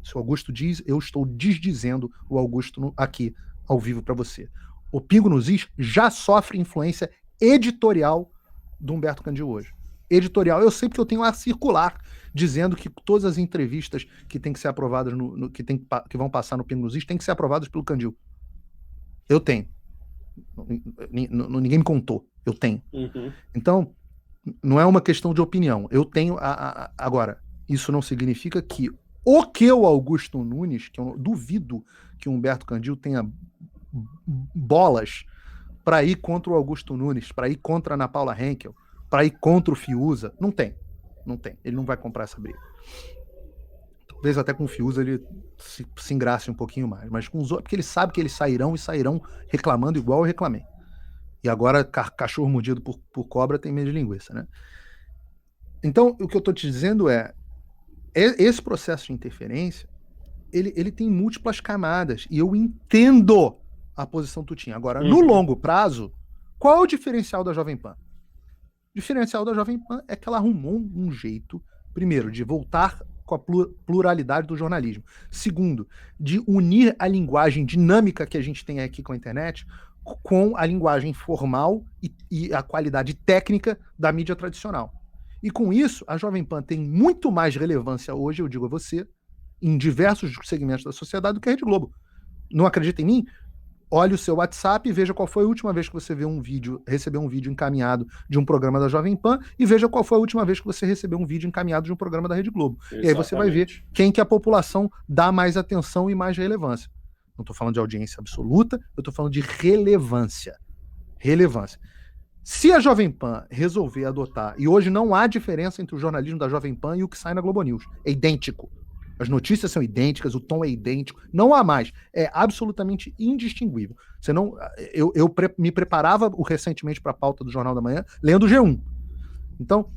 Se o Augusto diz, eu estou desdizendo o Augusto aqui, ao vivo para você. O Pingo nos Is já sofre influência editorial do Humberto Candil hoje. Editorial, eu sei porque eu tenho a circular dizendo que todas as entrevistas que têm que ser aprovadas, que vão passar no Pingo nos Is, têm que ser aprovadas pelo Candil. Eu tenho. Ninguém me contou. Eu tenho. Uhum. Então, não é uma questão de opinião. Eu tenho. Agora, isso não significa que o Augusto Nunes, que eu duvido que o Humberto Candil tenha bolas para ir contra o Augusto Nunes, para ir contra a Ana Paula Henkel, para ir contra o Fiuza. Não tem. Não tem. Ele não vai comprar essa briga. Talvez até com o Fiuza ele se engrace um pouquinho mais. Mas com os outros, porque ele sabe que eles sairão reclamando igual eu reclamei. E agora cachorro mordido por cobra tem medo de linguiça, né? Então, o que eu estou te dizendo esse processo de interferência, ele tem múltiplas camadas. E eu entendo a posição que tu tinha. Agora, no longo prazo, qual é o diferencial da Jovem Pan? O diferencial da Jovem Pan é que ela arrumou um jeito, primeiro, de voltar com a pluralidade do jornalismo. Segundo, de unir a linguagem dinâmica que a gente tem aqui com a internet com a linguagem formal e a qualidade técnica da mídia tradicional. E com isso, a Jovem Pan tem muito mais relevância hoje, eu digo a você, em diversos segmentos da sociedade do que a Rede Globo. Não acredita em mim? Olhe o seu WhatsApp e veja qual foi a última vez que você recebeu um vídeo encaminhado de um programa da Jovem Pan, e veja qual foi a última vez que você recebeu um vídeo encaminhado de um programa da Rede Globo. Exatamente. E aí você vai ver quem que a população dá mais atenção e mais relevância. Não estou falando de audiência absoluta, eu estou falando de relevância. Relevância. Se a Jovem Pan resolver adotar, e hoje não há diferença entre o jornalismo da Jovem Pan e o que sai na Globo News, é idêntico. As notícias são idênticas, o tom é idêntico, não há mais. É absolutamente indistinguível. Você não, me preparava recentemente para a pauta do Jornal da Manhã lendo o G1. Então,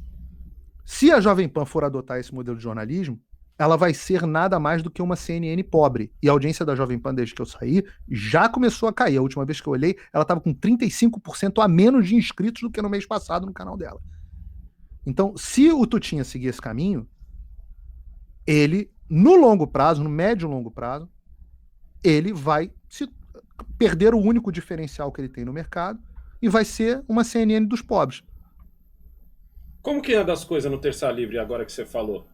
se a Jovem Pan for adotar esse modelo de jornalismo, ela vai ser nada mais do que uma CNN pobre. E a audiência da Jovem Pan, desde que eu saí, já começou a cair. A última vez que eu olhei, ela estava com 35% a menos de inscritos do que no mês passado no canal dela. Então, se o Tutinha seguir esse caminho, ele, no longo prazo, no médio e longo prazo, ele vai perder o único diferencial que ele tem no mercado e vai ser uma CNN dos pobres. Como que anda as coisas no Terça Livre agora que você falou?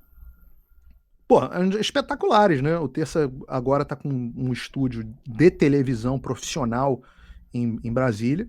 Pô, espetaculares, né? O Terça agora está com um estúdio de televisão profissional em Brasília.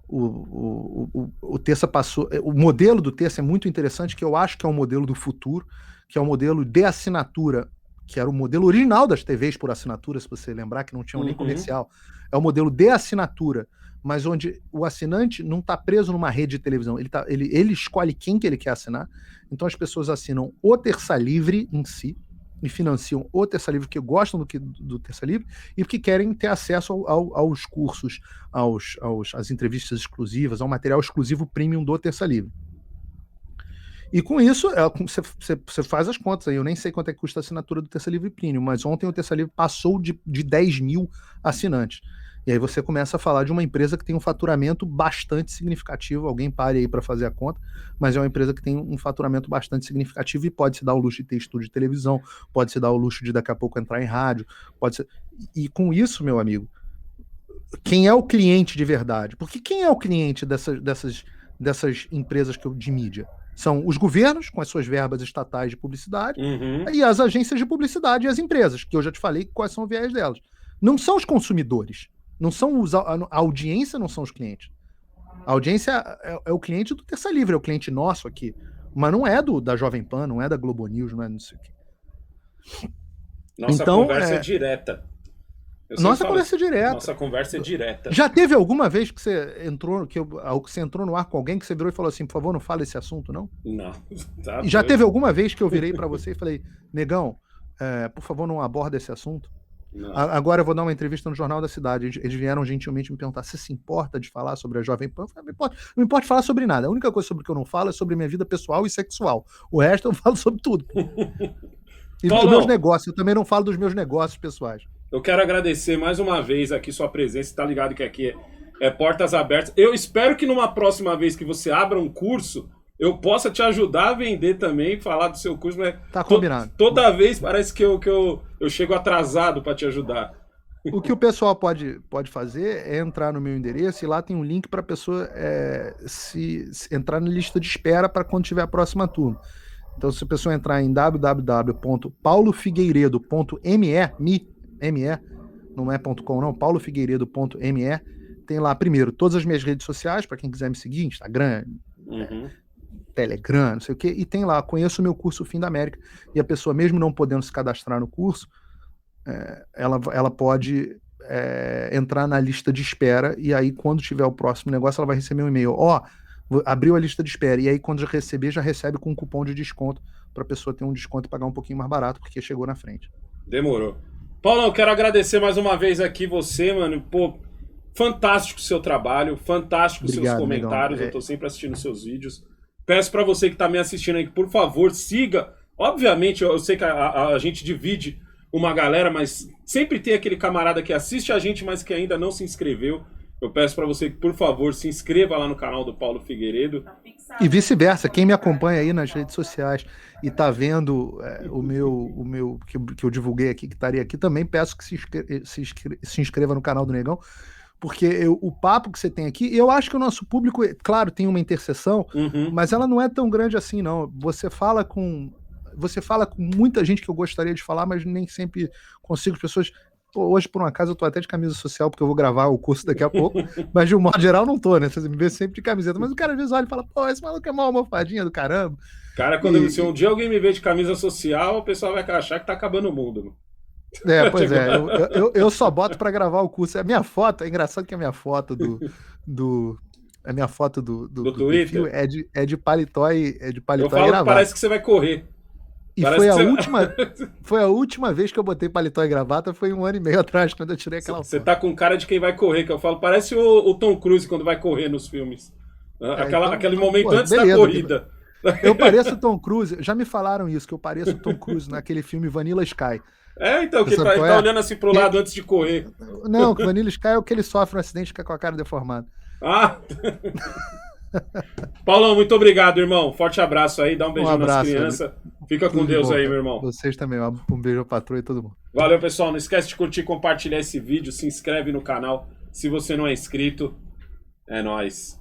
O Terça passou... O modelo do Terça é muito interessante, que eu acho que é um modelo do futuro, que é um modelo de assinatura, que era o modelo original das TVs por assinatura, se você lembrar, que não tinham nem comercial. É o modelo de assinatura, mas onde o assinante não está preso numa rede de televisão. Ele escolhe quem que ele quer assinar. Então as pessoas assinam o Terça Livre em si e financiam o Terça Livre porque gostam do Terça Livre e porque querem ter acesso aos cursos, às entrevistas exclusivas, ao material exclusivo premium do Terça Livre. E com isso, você faz as contas aí. Eu nem sei quanto é que custa a assinatura do Terça Livre Premium, mas ontem o Terça Livre passou de 10 mil assinantes. E aí você começa a falar de uma empresa que tem um faturamento bastante significativo. Alguém pare aí para fazer a conta, mas é uma empresa que tem um faturamento bastante significativo e pode se dar o luxo de ter estúdio de televisão, pode se dar o luxo de daqui a pouco entrar em rádio, pode ser... E com isso, meu amigo, quem é o cliente de verdade? Porque quem é o cliente dessas empresas de mídia? São os governos, com as suas verbas estatais de publicidade, e as agências de publicidade e as empresas, que eu já te falei quais são os viés delas. Não são os consumidores. Não são a audiência não são os clientes. A audiência é o cliente do Terça Livre, é o cliente nosso aqui. Mas não é da Jovem Pan, não é da Globo News, não é não sei o quê. Nossa conversa é direta. Nossa conversa é direta. Nossa conversa é direta. Já teve alguma vez que você entrou no ar com alguém que você virou e falou assim, por favor, não fale esse assunto, não? Não. Tá, e já teve alguma vez que eu virei para você e falei, negão, por favor, não aborda esse assunto? Não. Agora eu vou dar uma entrevista no Jornal da Cidade. Eles vieram gentilmente me perguntar se importa de falar sobre a Jovem Pan. Eu falei, não me importa falar sobre nada. A única coisa sobre que eu não falo é sobre minha vida pessoal e sexual. O resto eu falo sobre tudo. E dos meus negócios. Eu também não falo dos meus negócios pessoais. Eu quero agradecer mais uma vez aqui sua presença. Tá ligado que aqui é portas abertas. Eu espero que numa próxima vez que você abra um curso, eu possa te ajudar a vender também, falar do seu curso, mas tá combinado. Toda vez parece que eu chego atrasado para te ajudar. O que o pessoal pode fazer é entrar no meu endereço e lá tem um link para a pessoa se entrar na lista de espera para quando tiver a próxima turma. Então, se a pessoa entrar em www.paulofigueiredo.me, não é .com não, paulofigueiredo.me, tem lá primeiro todas as minhas redes sociais para quem quiser me seguir, Instagram, Telegram, não sei o quê, e tem lá, conheço o meu curso Fim da América, e a pessoa, mesmo não podendo se cadastrar no curso, ela pode entrar na lista de espera, e aí quando tiver o próximo negócio, ela vai receber um e-mail, abriu a lista de espera, e aí quando já receber, já recebe com um cupom de desconto, para a pessoa ter um desconto e pagar um pouquinho mais barato, porque chegou na frente. Demorou. Paulo, eu quero agradecer mais uma vez aqui você, mano, pô, fantástico o seu trabalho, fantástico os seus comentários, eu tô sempre assistindo seus vídeos. Peço para você que tá me assistindo aí, por favor, siga. Obviamente, eu sei que a gente divide uma galera, mas sempre tem aquele camarada que assiste a gente, mas que ainda não se inscreveu. Eu peço para você que, por favor, se inscreva lá no canal do Paulo Figueiredo. E vice-versa, quem me acompanha aí nas redes sociais e tá vendo o meu que eu divulguei aqui, que estaria aqui, também peço que se inscreva no canal do Negão, porque o papo que você tem aqui, eu acho que o nosso público, claro, tem uma interseção, mas ela não é tão grande assim, não. Você fala com você fala com muita gente que eu gostaria de falar, mas nem sempre consigo. As pessoas... Pô, hoje, por um acaso, eu tô até de camisa social, porque eu vou gravar o curso daqui a pouco, mas de um modo geral não tô, né? Você me vê sempre de camiseta. Mas o cara às vezes olha e fala, pô, esse maluco é uma almofadinha do caramba. Cara, se um dia alguém me vê de camisa social, o pessoal vai achar que tá acabando o mundo. Mano. Pois é, eu só boto pra gravar o curso. A minha foto, é engraçado que a minha foto a minha foto do Twitter perfil é de paletó e eu falo gravata. Que parece que você vai correr. E foi a última vez que eu botei paletó e gravata, foi 1 ano e meio atrás, quando eu tirei aquela foto. Você tá com cara de quem vai correr, que eu falo, parece o Tom Cruise quando vai correr nos filmes. Aquele momento antes da corrida. Eu pareço o Tom Cruise, já me falaram isso, que eu pareço o Tom Cruise naquele filme Vanilla Sky. Então, que ele tá olhando assim pro lado antes de correr. Não, o Vanilla Sky é o que ele sofre um acidente e fica com a cara deformada. Paulão, muito obrigado, irmão. Forte abraço aí, dá um beijão nas crianças. Fica com Deus aí, meu irmão. Vocês também, um beijo à patroa e todo mundo. Valeu, pessoal. Não esquece de curtir e compartilhar esse vídeo. Se inscreve no canal se você não é inscrito. É nóis.